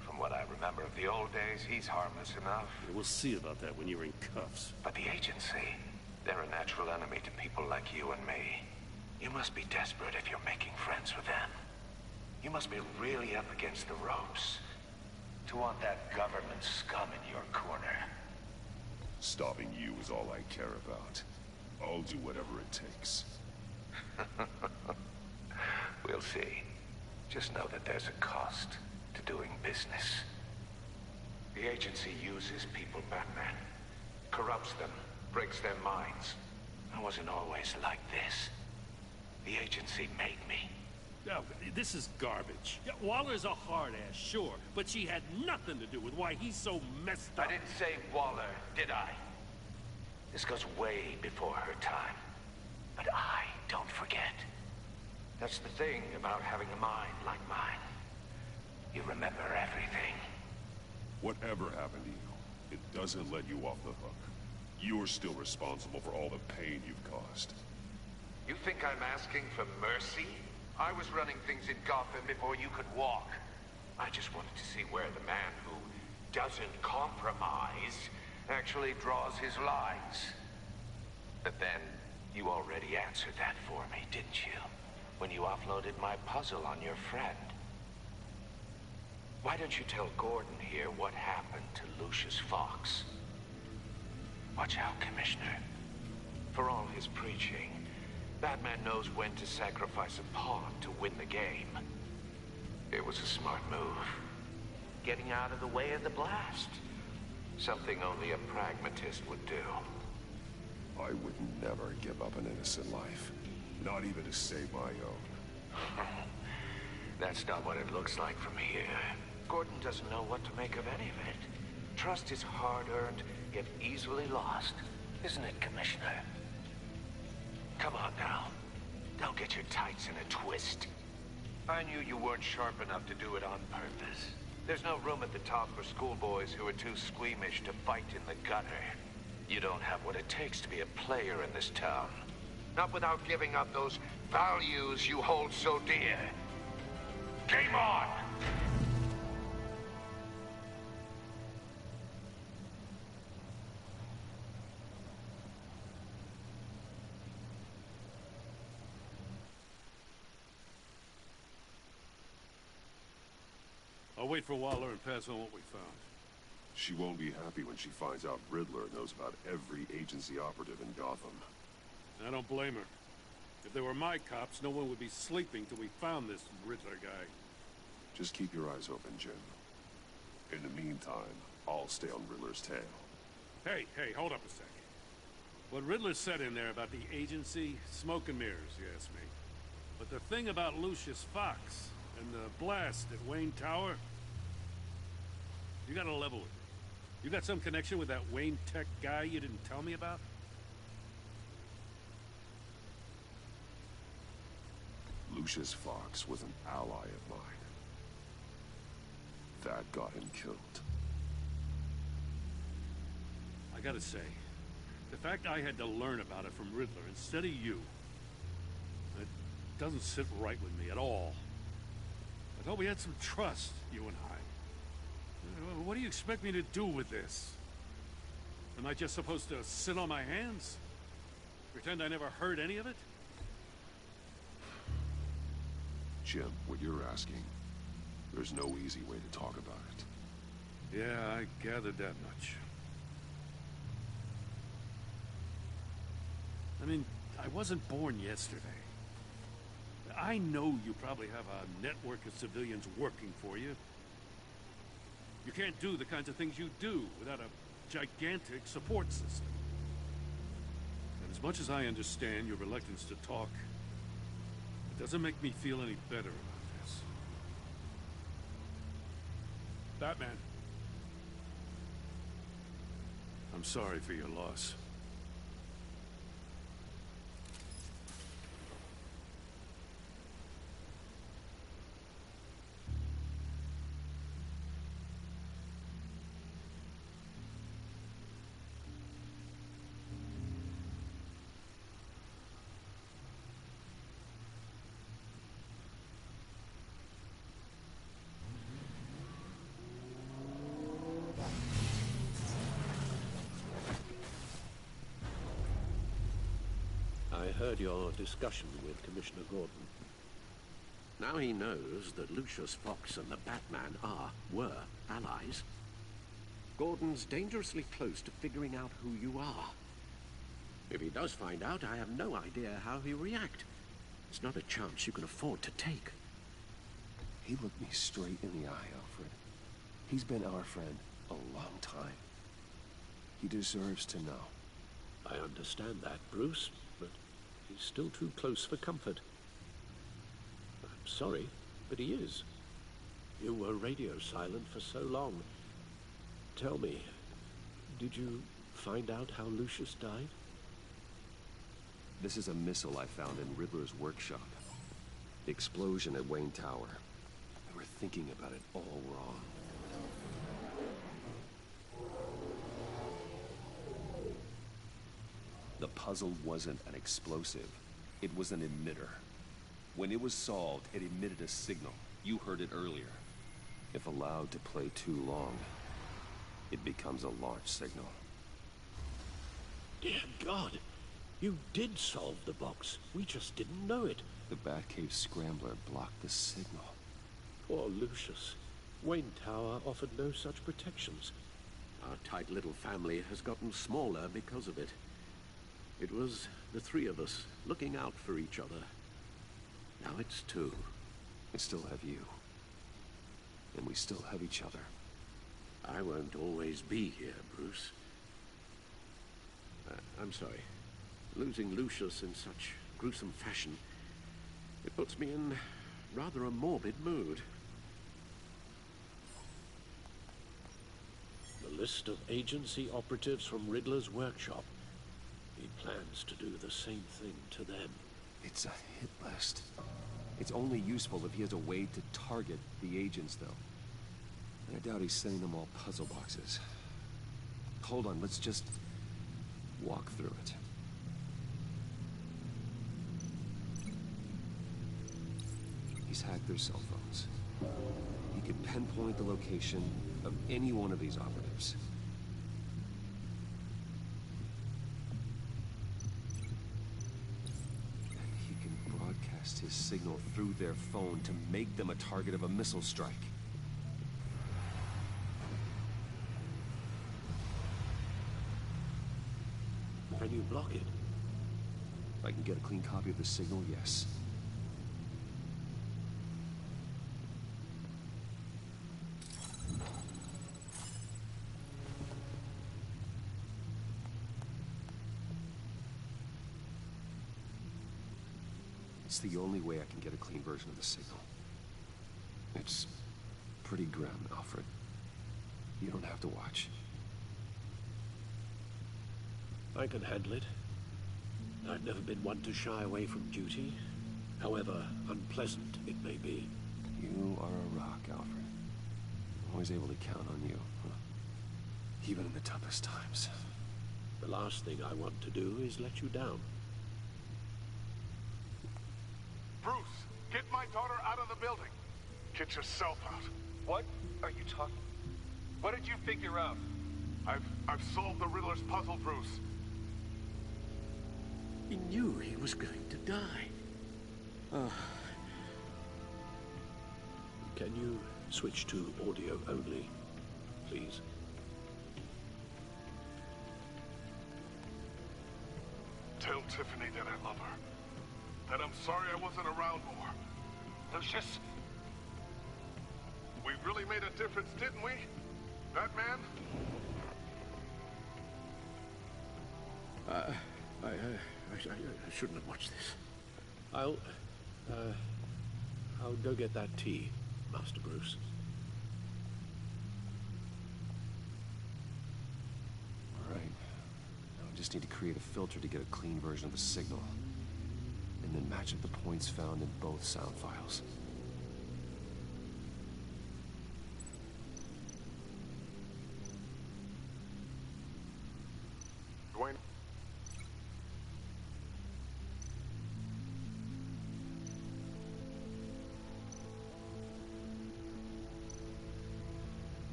From what I remember of the old days, he's harmless enough. We'll see about that when you're in cuffs. But the agency, they're a natural enemy to people like you and me. You must be desperate if you're making friends with them. You must be really up against the ropes to want that government scum in your corner. Stopping you is all I care about. I'll do whatever it takes. We'll see. Just know that there's a cost to doing business. The agency uses people, Batman. Corrupts them, breaks their minds. I wasn't always like this. The agency made me. No, this is garbage. Yeah, Waller's a hard-ass, sure, but she had nothing to do with why he's so messed up. I didn't say Waller, did I? This goes way before her time. But I don't forget. That's the thing about having a mind like mine. You remember everything. Whatever happened to you, it doesn't let you off the hook. You're still responsible for all the pain you've caused. You think I'm asking for mercy? I was running things in Gotham before you could walk. I just wanted to see where the man who doesn't compromise actually draws his lines. But then, you already answered that for me, didn't you? When you offloaded my puzzle on your friend. Why don't you tell Gordon here what happened to Lucius Fox? Watch out, Commissioner. For all his preaching, Batman knows when to sacrifice a pawn to win the game. It was a smart move. Getting out of the way of the blast. Something only a pragmatist would do. I would never give up an innocent life. Not even to save my own. That's not what it looks like from here. Gordon doesn't know what to make of any of it. Trust is hard-earned, yet easily lost. Isn't it, Commissioner? Come on now. Don't get your tights in a twist. I knew you weren't sharp enough to do it on purpose. There's no room at the top for schoolboys who are too squeamish to fight in the gutter. You don't have what it takes to be a player in this town. Not without giving up those values you hold so dear. Game on! I'll wait for Waller and pass on what we found. She won't be happy when she finds out Riddler knows about every agency operative in Gotham. I don't blame her. If they were my cops, no one would be sleeping till we found this Riddler guy. Just keep your eyes open, Jim. In the meantime, I'll stay on Riddler's tail. Hey, hold up a second. What Riddler said in there about the agency, smoke and mirrors, you ask me. But the thing about Lucius Fox and the blast at Wayne Tower, you gotta level with it. You got some connection with that Wayne Tech guy you didn't tell me about? Lucius Fox was an ally of mine. That got him killed. I gotta say, the fact I had to learn about it from Riddler instead of you, it doesn't sit right with me at all. I thought we had some trust, you and I. What do you expect me to do with this? Am I just supposed to sit on my hands? Pretend I never heard any of it? Jim, what you're asking, there's no easy way to talk about it. Yeah, I gathered that much. I mean, I wasn't born yesterday. I know you probably have a network of civilians working for you. You can't do the kinds of things you do without a gigantic support system. And as much as I understand your reluctance to talk, it doesn't make me feel any better about this. Batman. I'm sorry for your loss. I heard your discussion with Commissioner Gordon. Now he knows that Lucius Fox and the Batman were allies. Gordon's dangerously close to figuring out who you are. If he does find out, I have no idea how he'll react. It's not a chance you can afford to take. He looked me straight in the eye, Alfred. He's been our friend a long time. He deserves to know. I understand that, Bruce, but he's still too close for comfort. I'm sorry, but he is. You were radio silent for so long. Tell me, did you find out how Lucius died? This is a missile I found in Riddler's workshop. The explosion at Wayne Tower. We were thinking about it all wrong. The puzzle wasn't an explosive. It was an emitter. When it was solved, it emitted a signal. You heard it earlier. If allowed to play too long, it becomes a launch signal. Dear God! You did solve the box. We just didn't know it. The Batcave Scrambler blocked the signal. Poor Lucius. Wayne Tower offered no such protections. Our tight little family has gotten smaller because of it. It was the three of us looking out for each other. Now it's two. I still have you. And we still have each other. I won't always be here, Bruce. I'm sorry. Losing Lucius in such gruesome fashion, it puts me in rather a morbid mood. The list of agency operatives from Riddler's workshop. He plans to do the same thing to them. It's a hit list. It's only useful if he has a way to target the agents, though. And I doubt he's sending them all puzzle boxes. Hold on, let's just walk through it. He's hacked their cell phones. He could pinpoint the location of any one of these operatives. And he can broadcast his signal through their phone to make them a target of a missile strike. Can you block it? If I can get a clean copy of the signal, yes. It's the only way I can get a clean version of the signal. It's pretty grim, Alfred. You don't have to watch. I can handle it. I've never been one to shy away from duty, however unpleasant it may be. You are a rock, Alfred. Always able to count on you, huh? Even in the toughest times. The last thing I want to do is let you down. Bruce, get my daughter out of the building. Get yourself out. What are you talking? What did you figure out? I've solved the Riddler's puzzle, Bruce. He knew he was going to die. Can you switch to audio only, please? Tell Tiffany that I love her. That I'm sorry I wasn't around more. Lucius? We really made a difference, didn't we? Batman? I shouldn't have watched this. I'll go get that tea, Master Bruce. All right. Now I just need to create a filter to get a clean version of the signal. And then match up the points found in both sound files. Dwayne?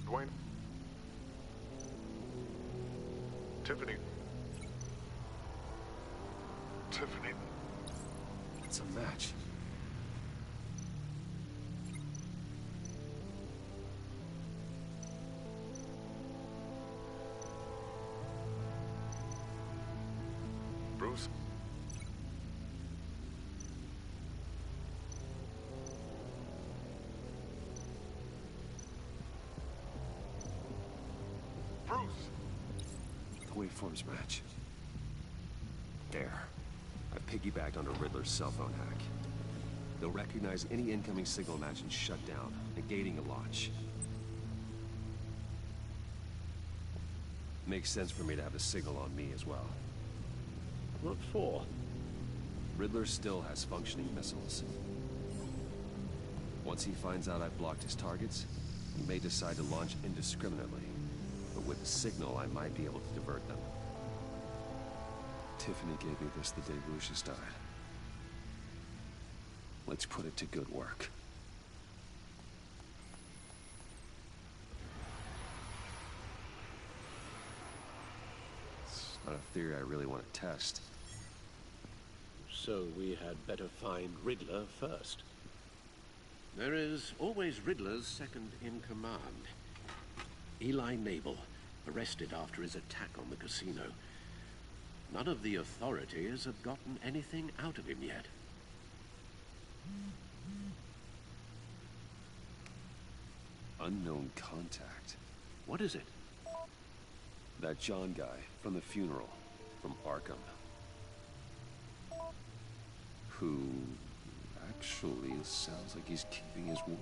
Dwayne? Tiffany? Tiffany. It's a match. Bruce? Bruce! The waveforms match. There. I piggybacked onto Riddler's cell phone hack. They'll recognize any incoming signal match and shut down, negating a launch. Makes sense for me to have the signal on me as well. What for? Riddler still has functioning missiles. Once he finds out I've blocked his targets, he may decide to launch indiscriminately. But with the signal, I might be able to divert them. Tiffany gave me this the day Lucius died. Let's put it to good work. It's not a theory I really want to test. So we had better find Riddler first. There is always Riddler's second in command. Eli Nabel, arrested after his attack on the casino. None of the authorities have gotten anything out of him yet. Unknown contact. What is it? That John guy from the funeral, from Arkham. Who actually sounds like he's keeping his word.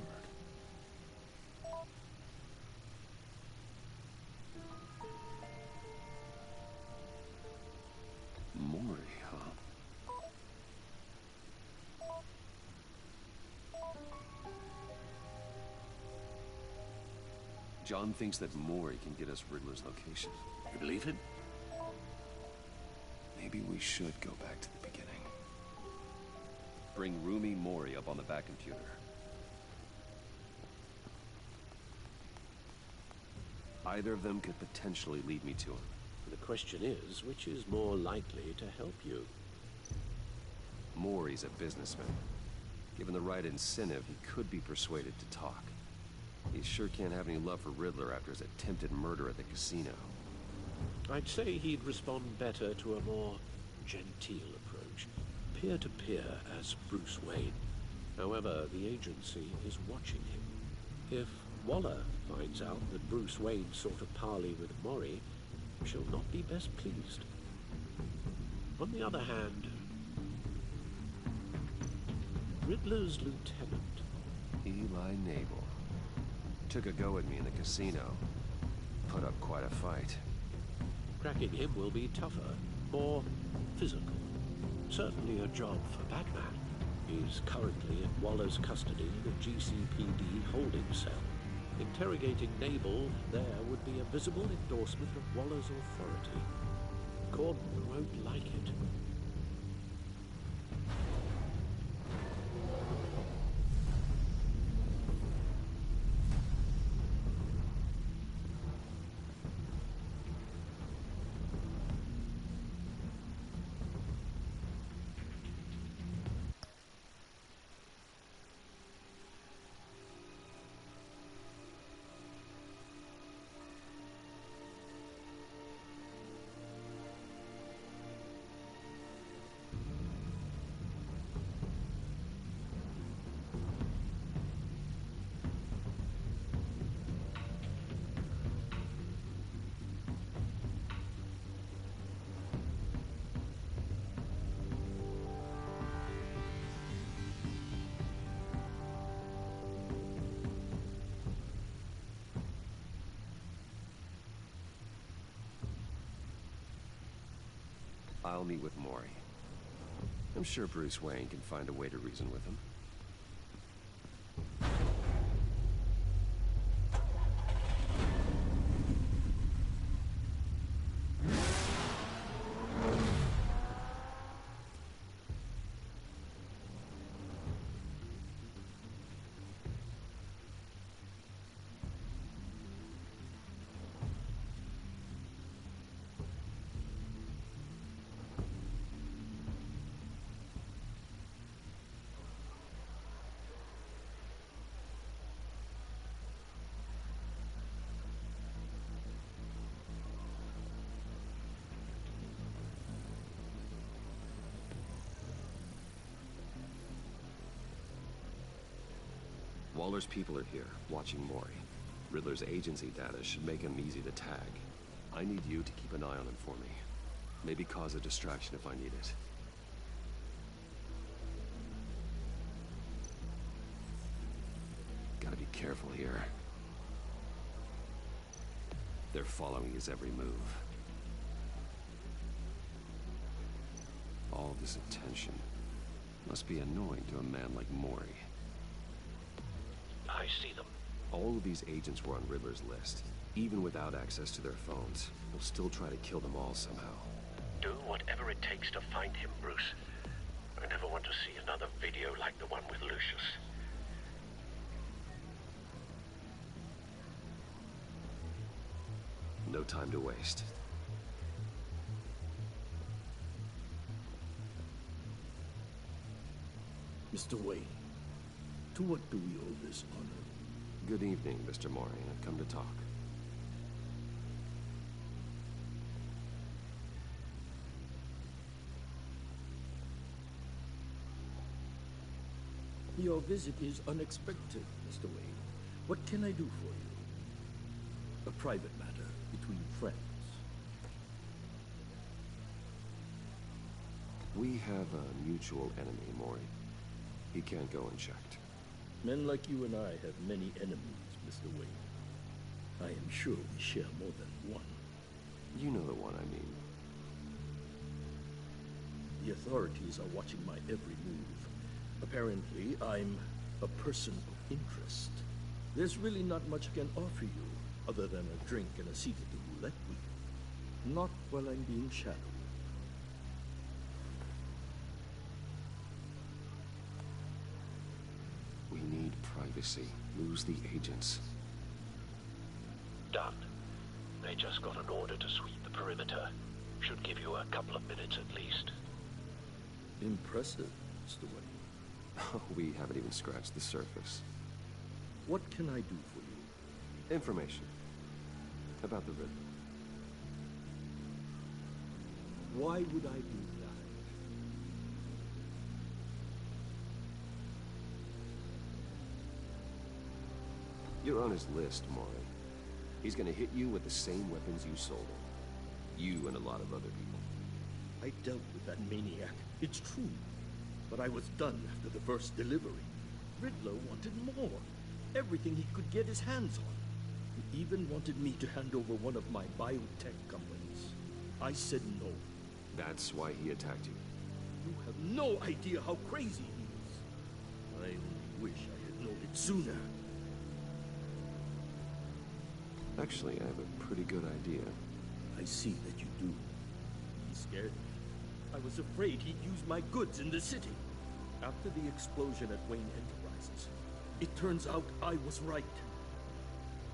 Mori, huh? John thinks that Mori can get us Riddler's location. You believe him? Maybe we should go back to the beginning. Bring Rumi Mori up on the back computer. Either of them could potentially lead me to him. The question is, which is more likely to help you? Mori's a businessman. Given the right incentive, he could be persuaded to talk. He sure can't have any love for Riddler after his attempted murder at the casino. I'd say he'd respond better to a more genteel approach. Peer-to-peer as Bruce Wayne. However, the agency is watching him. If Waller finds out that Bruce Wayne sought a parley with Mori, she'll not be best pleased. On the other hand, Riddler's lieutenant, Eli Nabel, took a go at me in the casino. Put up quite a fight. Cracking him will be tougher, more physical. Certainly a job for Batman. He's currently in Waller's custody in a GCPD holding cell. Interrogating Nabel there would be a visible endorsement of Waller's authority. Gordon won't like it. I'll meet with Mori. I'm sure Bruce Wayne can find a way to reason with him. Waller's people are here, watching Mori. Riddler's agency data should make him easy to tag. I need you to keep an eye on him for me. Maybe cause a distraction if I need it. Gotta be careful here. They're following his every move. All this attention must be annoying to a man like Mori. I see them. All of these agents were on Riddler's list. Even without access to their phones, they'll still try to kill them all somehow. Do whatever it takes to find him, Bruce. I never want to see another video like the one with Lucius. No time to waste. Mr. Wayne, to what do we owe this honor? Good evening, Mr. Mori. I've come to talk. Your visit is unexpected, Mr. Wayne. What can I do for you? A private matter between friends. We have a mutual enemy, Mori. He can't go unchecked. Men like you and I have many enemies, Mr. Wayne. I am sure we share more than one. You know the one I mean. The authorities are watching my every move. Apparently, I'm a person of interest. There's really not much I can offer you, other than a drink and a seat at the roulette wheel. Not while I'm being shadowed. We need privacy. Lose the agents. Done. They just got an order to sweep the perimeter. Should give you a couple of minutes at least. Impressive, Mr. Wayne. We haven't even scratched the surface. What can I do for you? Information. About the Riddler. Why would I do that? You're on his list, Mori. He's gonna hit you with the same weapons you sold him. You and a lot of other people. I dealt with that maniac. It's true. But I was done after the first delivery. Riddler wanted more. Everything he could get his hands on. He even wanted me to hand over one of my biotech companies. I said no. That's why he attacked you. You have no idea how crazy he is. I only wish I had known it sooner. Actually, I have a pretty good idea. I see that you do. He scared me. I was afraid he'd use my goods in the city. After the explosion at Wayne Enterprises, it turns out I was right.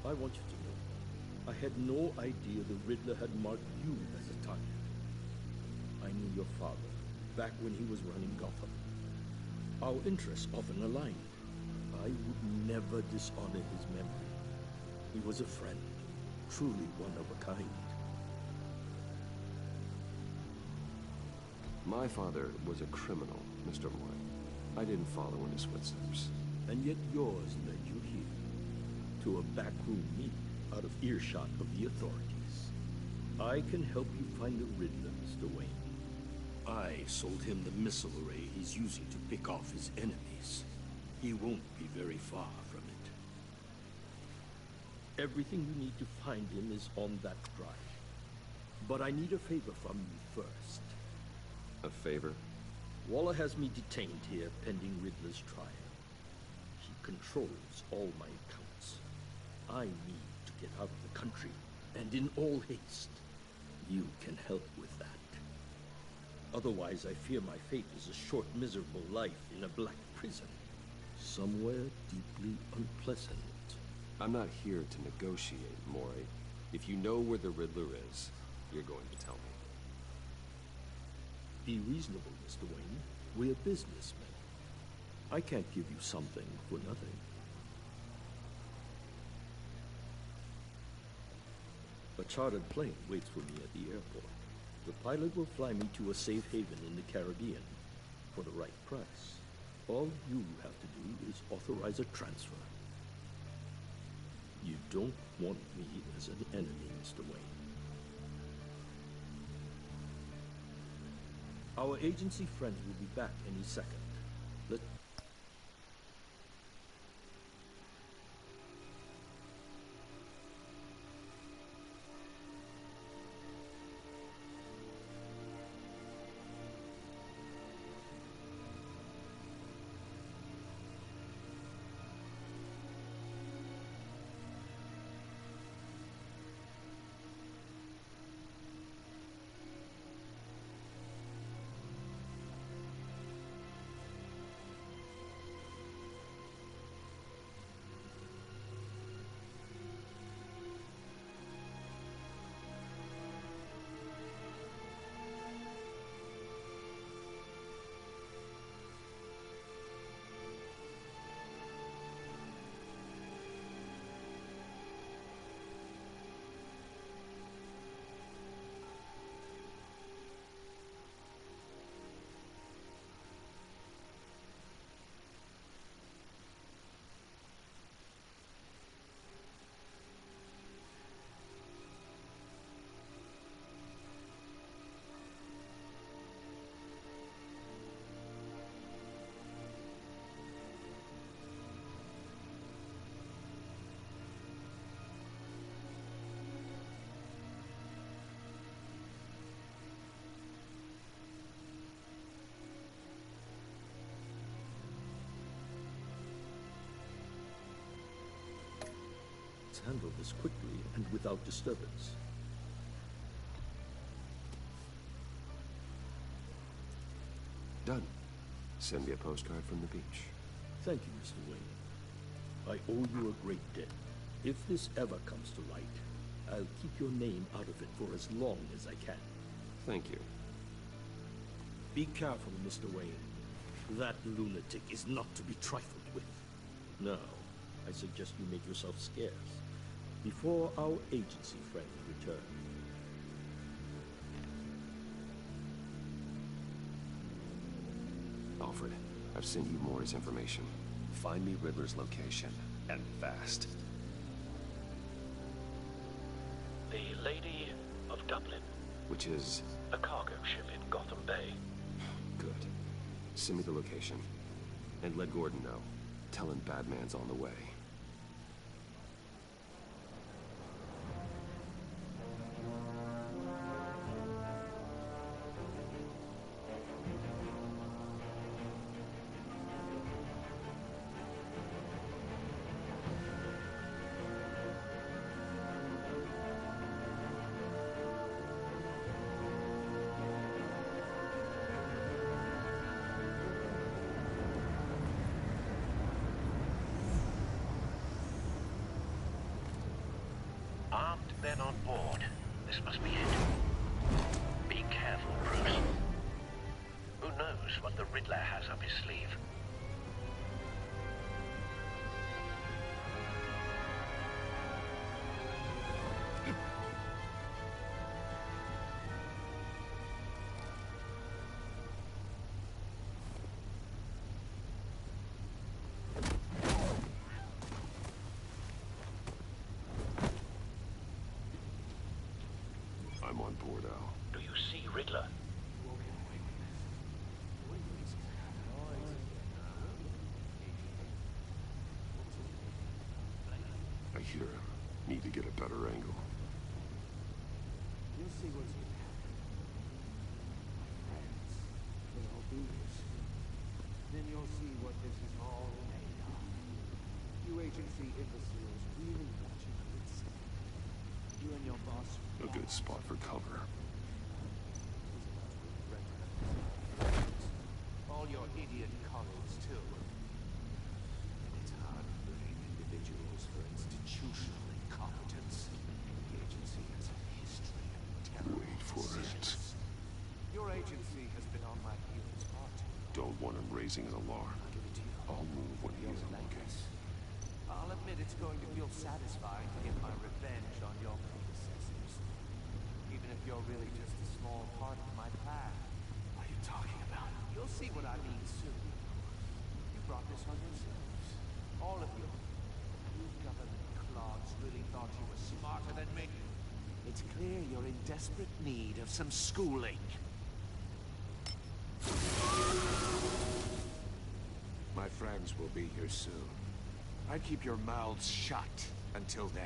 I want you to know, I had no idea the Riddler had marked you as a target. I knew your father, back when he was running Gotham. Our interests often aligned. I would never dishonor his memory. He was a friend, truly one of a kind. My father was a criminal, Mr. Moy. I didn't follow in his footsteps. And yet yours led you here, to a backroom meeting out of earshot of the authorities. I can help you find the Riddler, Mr. Wayne. I sold him the missile array he's using to pick off his enemies. He won't be very far from it. Everything you need to find him is on that drive. But I need a favor from you first. A favor? Waller has me detained here pending Riddler's trial. He controls all my accounts. I need to get out of the country, and in all haste. You can help with that. Otherwise, I fear my fate is a short, miserable life in a black prison. Somewhere deeply unpleasant. I'm not here to negotiate, Mori. If you know where the Riddler is, you're going to tell me. Be reasonable, Mr. Wayne. We're businessmen. I can't give you something for nothing. A chartered plane waits for me at the airport. The pilot will fly me to a safe haven in the Caribbean for the right price. All you have to do is authorize a transfer. You don't want me as an enemy, Mr. Wayne. Our agency friends will be back any second. Let's handle this quickly and without disturbance. Done. Send me a postcard from the beach. Thank you, Mr. Wayne. I owe you a great debt. If this ever comes to light, I'll keep your name out of it for as long as I can. Thank you. Be careful, Mr. Wayne. That lunatic is not to be trifled with. Now, I suggest you make yourself scarce before our agency friends return. Alfred, I've sent you Moore's information. Find me Riddler's location, and fast. The Lady of Dublin. Which is? A cargo ship in Gotham Bay. Good. Send me the location. And let Gordon know. Tell him Batman's on the way. Armed men on board. This must be it. Be careful, Bruce. Who knows what the Riddler has up his sleeve? I'm on board, Al. Do you see Riddler? I hear him. Need to get a better angle. You'll see what's gonna happen. Friends, they'll do this. Then you'll see what this is all made of. You agency imbeciles really want you to succeed. You and your boss. A good spot for cover. All your idiot colleagues, too. And it's hard to blame individuals for institutional incompetence. The agency has a history of terrible Wait for it. Your agency has been on my heels far too long. Don't want him raising an alarm. I'll move when he isn't looking. I'll admit it's going to feel satisfying to get my revenge on your predecessors. Even if you're really just a small part of my plan. What are you talking about? You'll see what I mean soon. You brought this on yourselves. All of you. You government mucklogs really thought you were smarter than me. It's clear you're in desperate need of some schooling. My friends will be here soon. I'd keep your mouths shut until then.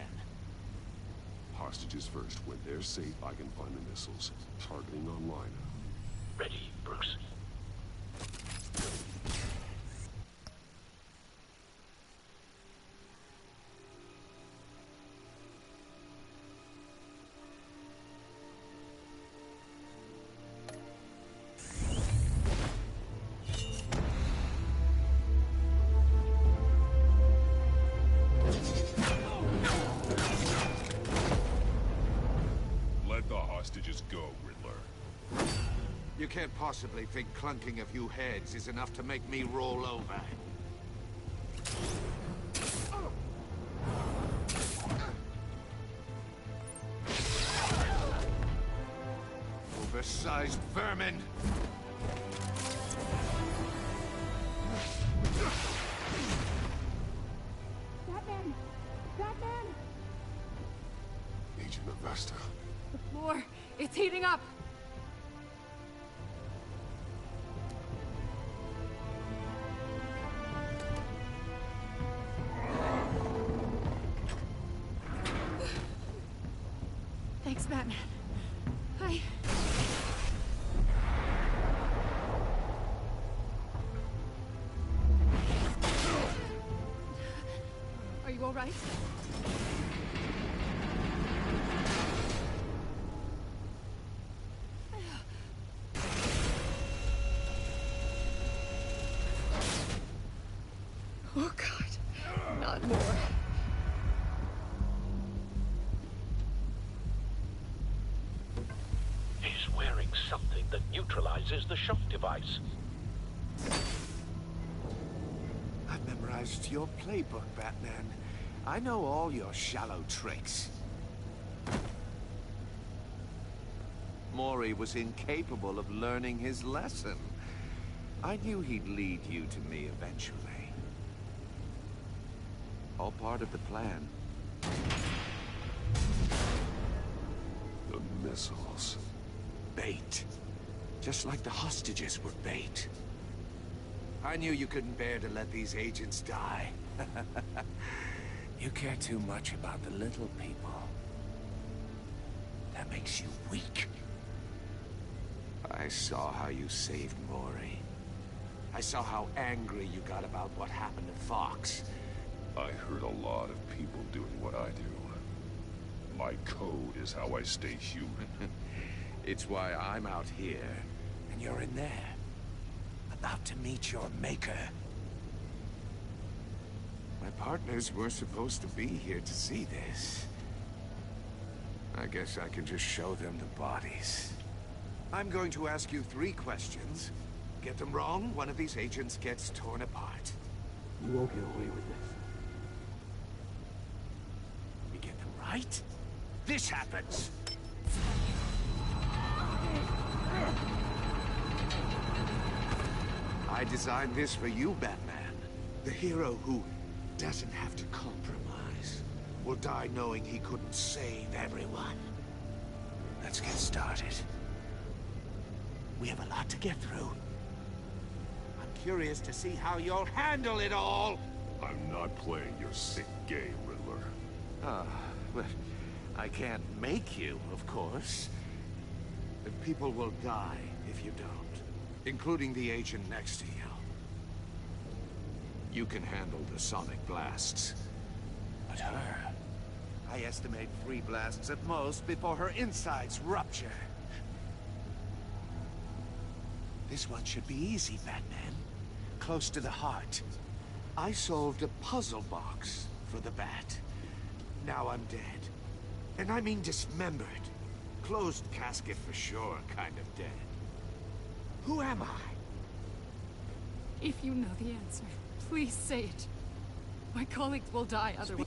Hostages first. When they're safe, I can find the missiles. Targeting online. Ready, Bruce. Let the hostages go, Riddler. You can't possibly think clunking a few heads is enough to make me roll over. Oversized vermin! Batman! Batman! Agent Avesta. The floor, it's heating up. Thanks, Batman. Are you all right? Oh, God. Not more. He's wearing something that neutralizes the shock device. I've memorized your playbook, Batman. I know all your shallow tricks. Mori was incapable of learning his lesson. I knew he'd lead you to me eventually. All part of the plan. The missiles. Bait. Just like the hostages were bait. I knew you couldn't bear to let these agents die. You care too much about the little people. That makes you weak. I saw how you saved Mori. I saw how angry you got about what happened to Fox. I heard a lot of people doing what I do. My code is how I stay human. It's why I'm out here, and you're in there. About to meet your maker. My partners were supposed to be here to see this. I guess I can just show them the bodies. I'm going to ask you 3 questions. Get them wrong, one of these agents gets torn apart. You won't get away with this. You get them right, this happens. I designed this for you, Batman. The hero who doesn't have to compromise will die knowing he couldn't save everyone. Let's get started. We have a lot to get through. I'm curious to see how you'll handle it all. I'm not playing your sick game, Riddler. Ah, well, I can't make you, of course. But people will die if you don't, including the agent next to you. You can handle the sonic blasts. But her, I estimate 3 blasts at most before her insides rupture. This one should be easy, Batman. Close to the heart. I solved a puzzle box for the Bat. Now I'm dead. And I mean dismembered. Closed casket for sure, kind of dead. Who am I? If you know the answer, please say it. My colleagues will die otherwise.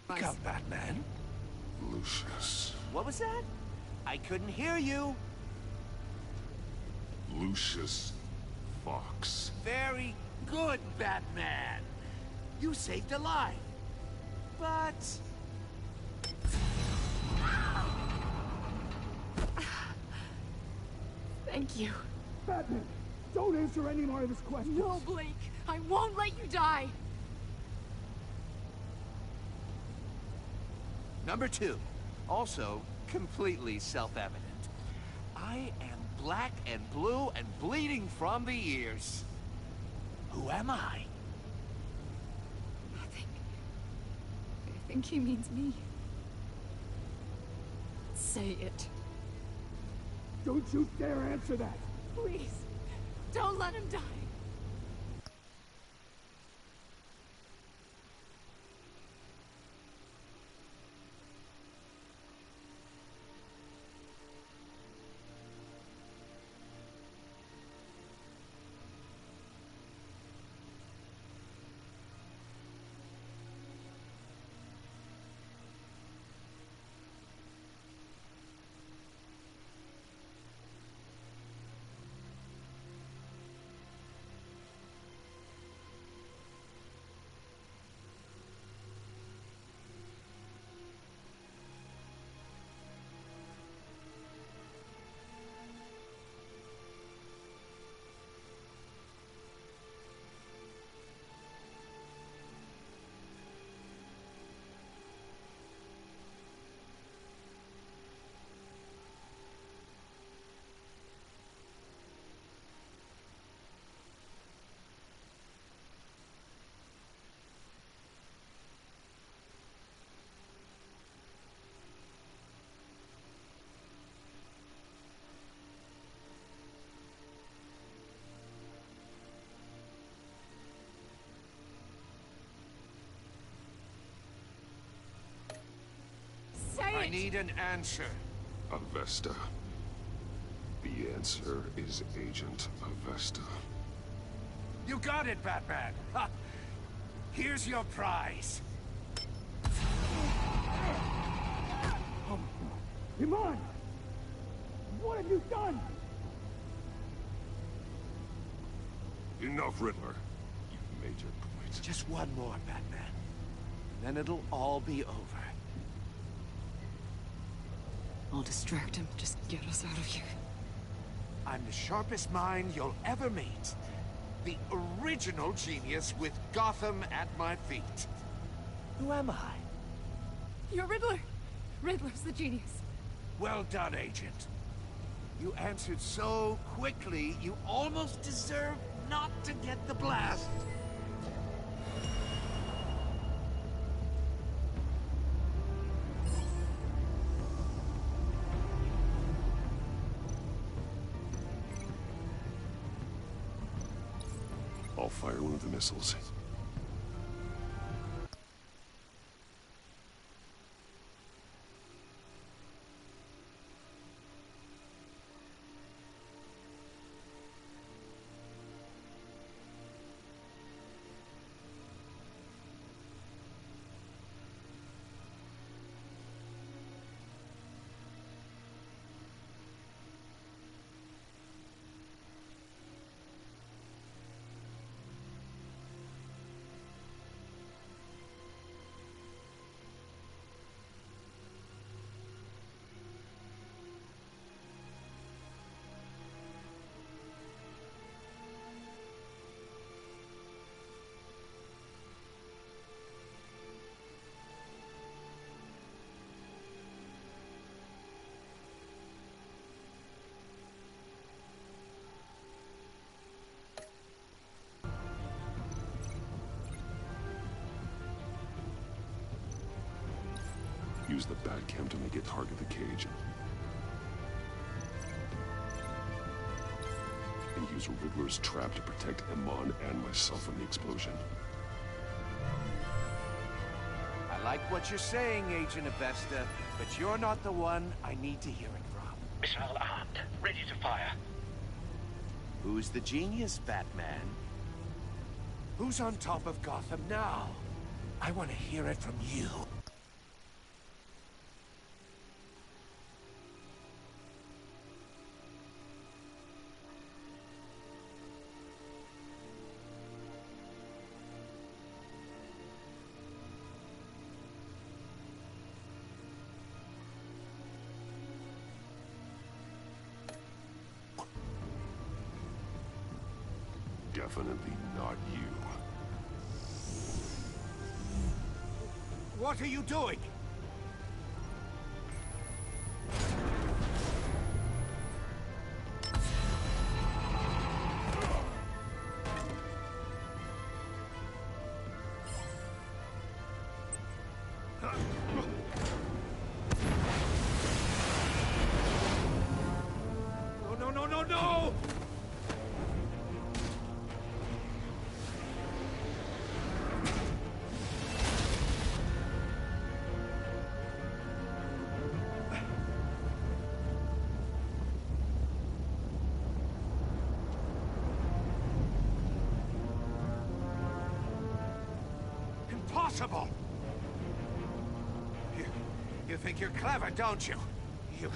Wake up, Batman. Lucius. What was that? I couldn't hear you. Lucius Fox. Very good, Batman. You saved a life. But... Thank you. Batman, don't answer any more of his questions. No, Blake. I won't let you die. Number 2. Also, completely self-evident. I am black and blue and bleeding from the ears. Who am I? I think he means me. Say it. Don't you dare answer that. Please, don't let him die. I need an answer. Avesta. The answer is Agent Avesta. You got it, Batman. Ha. Here's your prize. Iman! What have you done? Enough, Riddler. You've made your point. Just one more, Batman. And then it'll all be over. I'll distract him. Just get us out of here. I'm the sharpest mind you'll ever meet. The original genius with Gotham at my feet. Who am I? You're Riddler. Riddler's the genius. Well done, Agent. You answered so quickly, you almost deserve not to get the blast. I'll fire one of the missiles. Use the Batcam to make it target the cage. And use Riddler's trap to protect Iman and myself from the explosion. I like what you're saying, Agent Avesta, but you're not the one I need to hear it from. Missile armed, ready to fire. Who's the genius, Batman? Who's on top of Gotham now? I want to hear it from you. Definitely not you. What are you doing? No, no, no, no, no! Impossible! You think you're clever, don't you? You...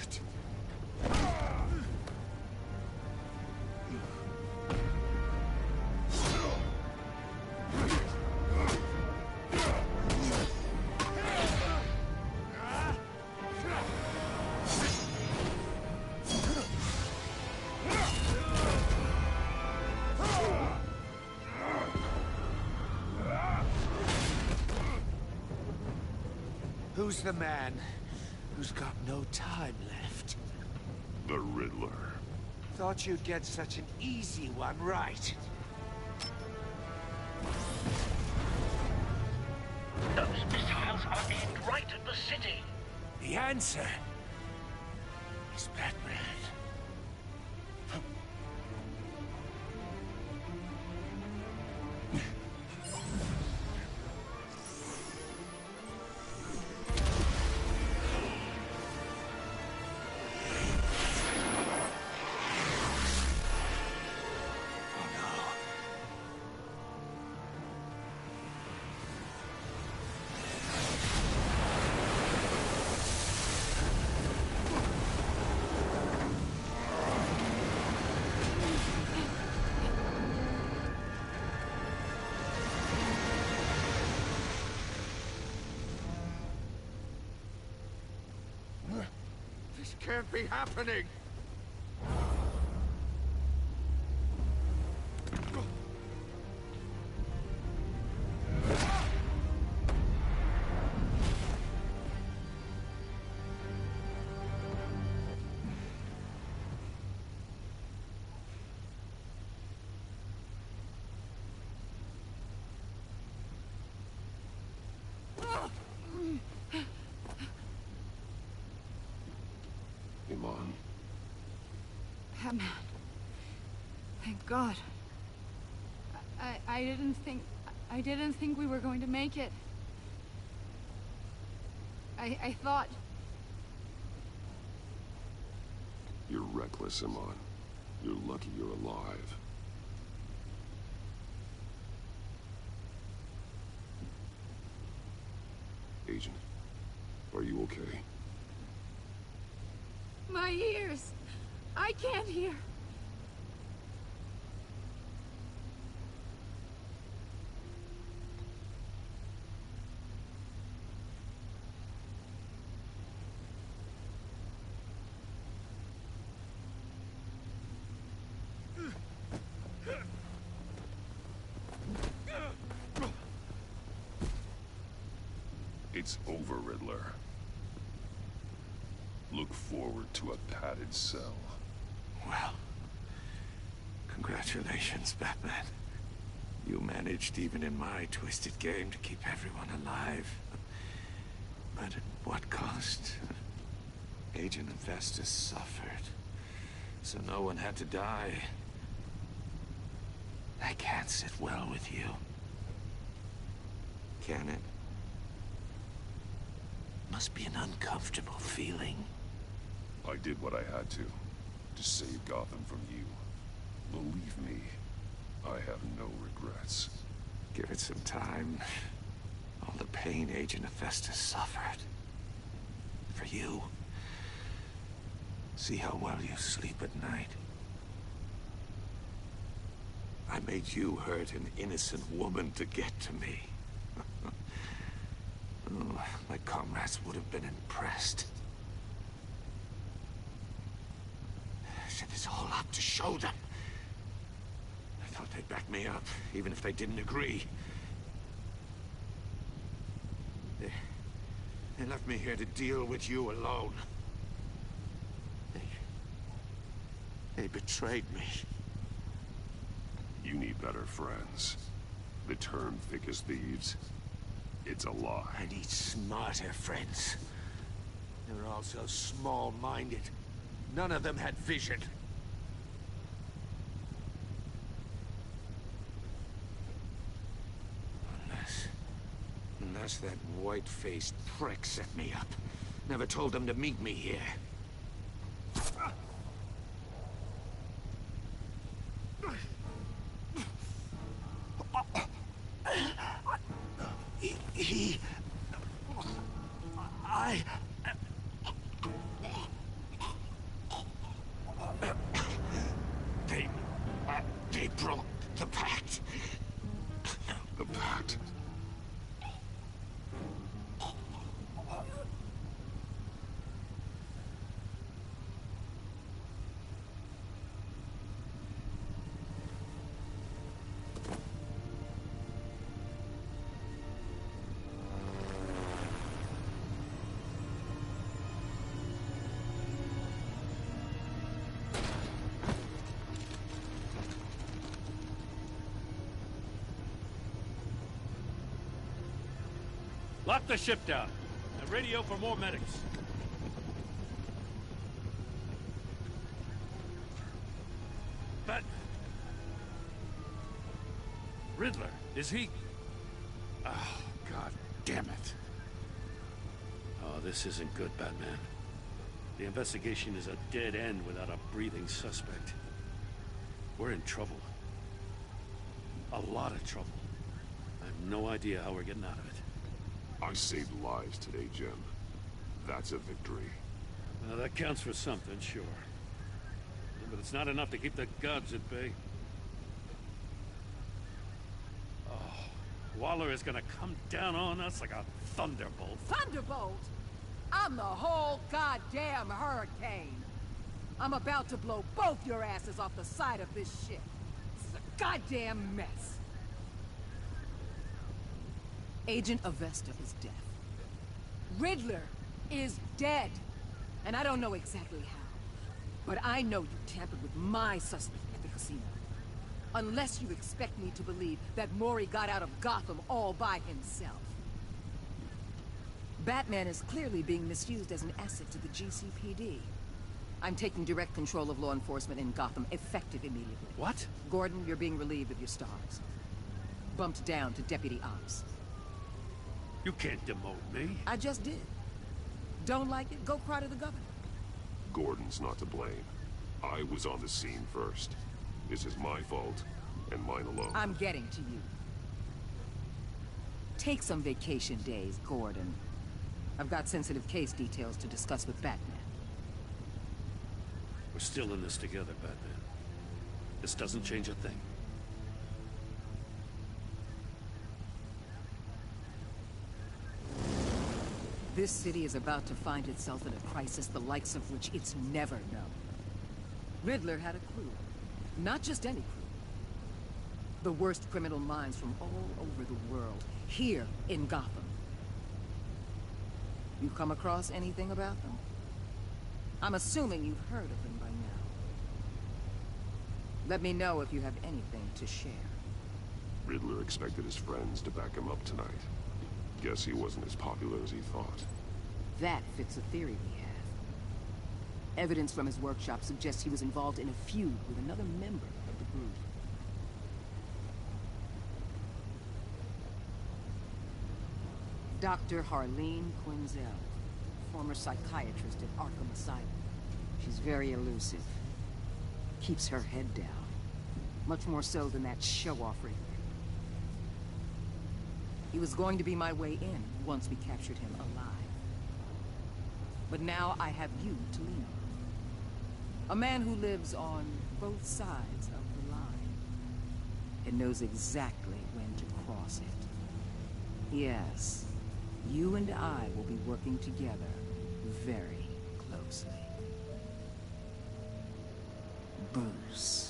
Who's the man who's got no time left? The Riddler. Thought you'd get such an easy one right. Those missiles are aimed right at the city. The answer is Batman. This can't be happening! Iman. Batman. Thank God. I didn't think we were going to make it. I thought... You're reckless, Iman. You're lucky you're alive. Agent, are you okay? My ears! I can't hear! It's over, Riddler. Look forward to a padded cell. Well, congratulations, Batman. You managed, even in my twisted game, to keep everyone alive. But at what cost? Agent Infestus suffered, so no one had to die. That can't sit well with you. Can it? Must be an uncomfortable feeling. I did what I had to save Gotham from you. Believe me, I have no regrets. Give it some time. All the pain Agent Infestus suffered. For you. See how well you sleep at night. I made you hurt an innocent woman to get to me. Oh, my comrades would have been impressed. Set this all up to show them. I thought they'd back me up, even if they didn't agree. They left me here to deal with you alone. They betrayed me. You need better friends. The term thick as thieves, it's a lie. I need smarter friends. They were all so small-minded. None of them had vision. Unless that white-faced prick set me up. Never told them to meet me here. They broke the pact. The pact? Lock the ship down and radio for more medics. Batman. Riddler, is he? Oh, God damn it. Oh, this isn't good, Batman. The investigation is a dead end without a breathing suspect. We're in trouble. A lot of trouble. I have no idea how we're getting out of it. I saved lives today, Jim. That's a victory. Well, that counts for something, sure. But it's not enough to keep the gods at bay. Oh, Waller is gonna come down on us like a thunderbolt. Thunderbolt? I'm the whole goddamn hurricane. I'm about to blow both your asses off the side of this ship. This is a goddamn mess. Agent Avesta is dead. Riddler is dead. And I don't know exactly how. But I know you tampered with my suspect at the casino. Unless you expect me to believe that Mori got out of Gotham all by himself. Batman is clearly being misused as an asset to the GCPD. I'm taking direct control of law enforcement in Gotham, effective immediately. What? Gordon, you're being relieved of your stars. Bumped down to Deputy Ops. You can't demote me. I just did. Don't like it? Go cry to the governor. Gordon's not to blame. I was on the scene first. This is my fault, and mine alone. I'm getting to you. Take some vacation days, Gordon. I've got sensitive case details to discuss with Batman. We're still in this together, Batman. This doesn't change a thing. This city is about to find itself in a crisis the likes of which it's never known. Riddler had a crew. Not just any crew. The worst criminal minds from all over the world, here in Gotham. You come across anything about them? I'm assuming you've heard of them by now. Let me know if you have anything to share. Riddler expected his friends to back him up tonight. Guess he wasn't as popular as he thought. That fits a theory we have. Evidence from his workshop suggests he was involved in a feud with another member of the group. Dr. Harleen Quinzel, former psychiatrist at Arkham Asylum. She's very elusive. Keeps her head down. Much more so than that show-off Riddler. He was going to be my way in once we captured him alive. But now I have you to lean on. A man who lives on both sides of the line. And knows exactly when to cross it. Yes, you and I will be working together very closely. Bruce.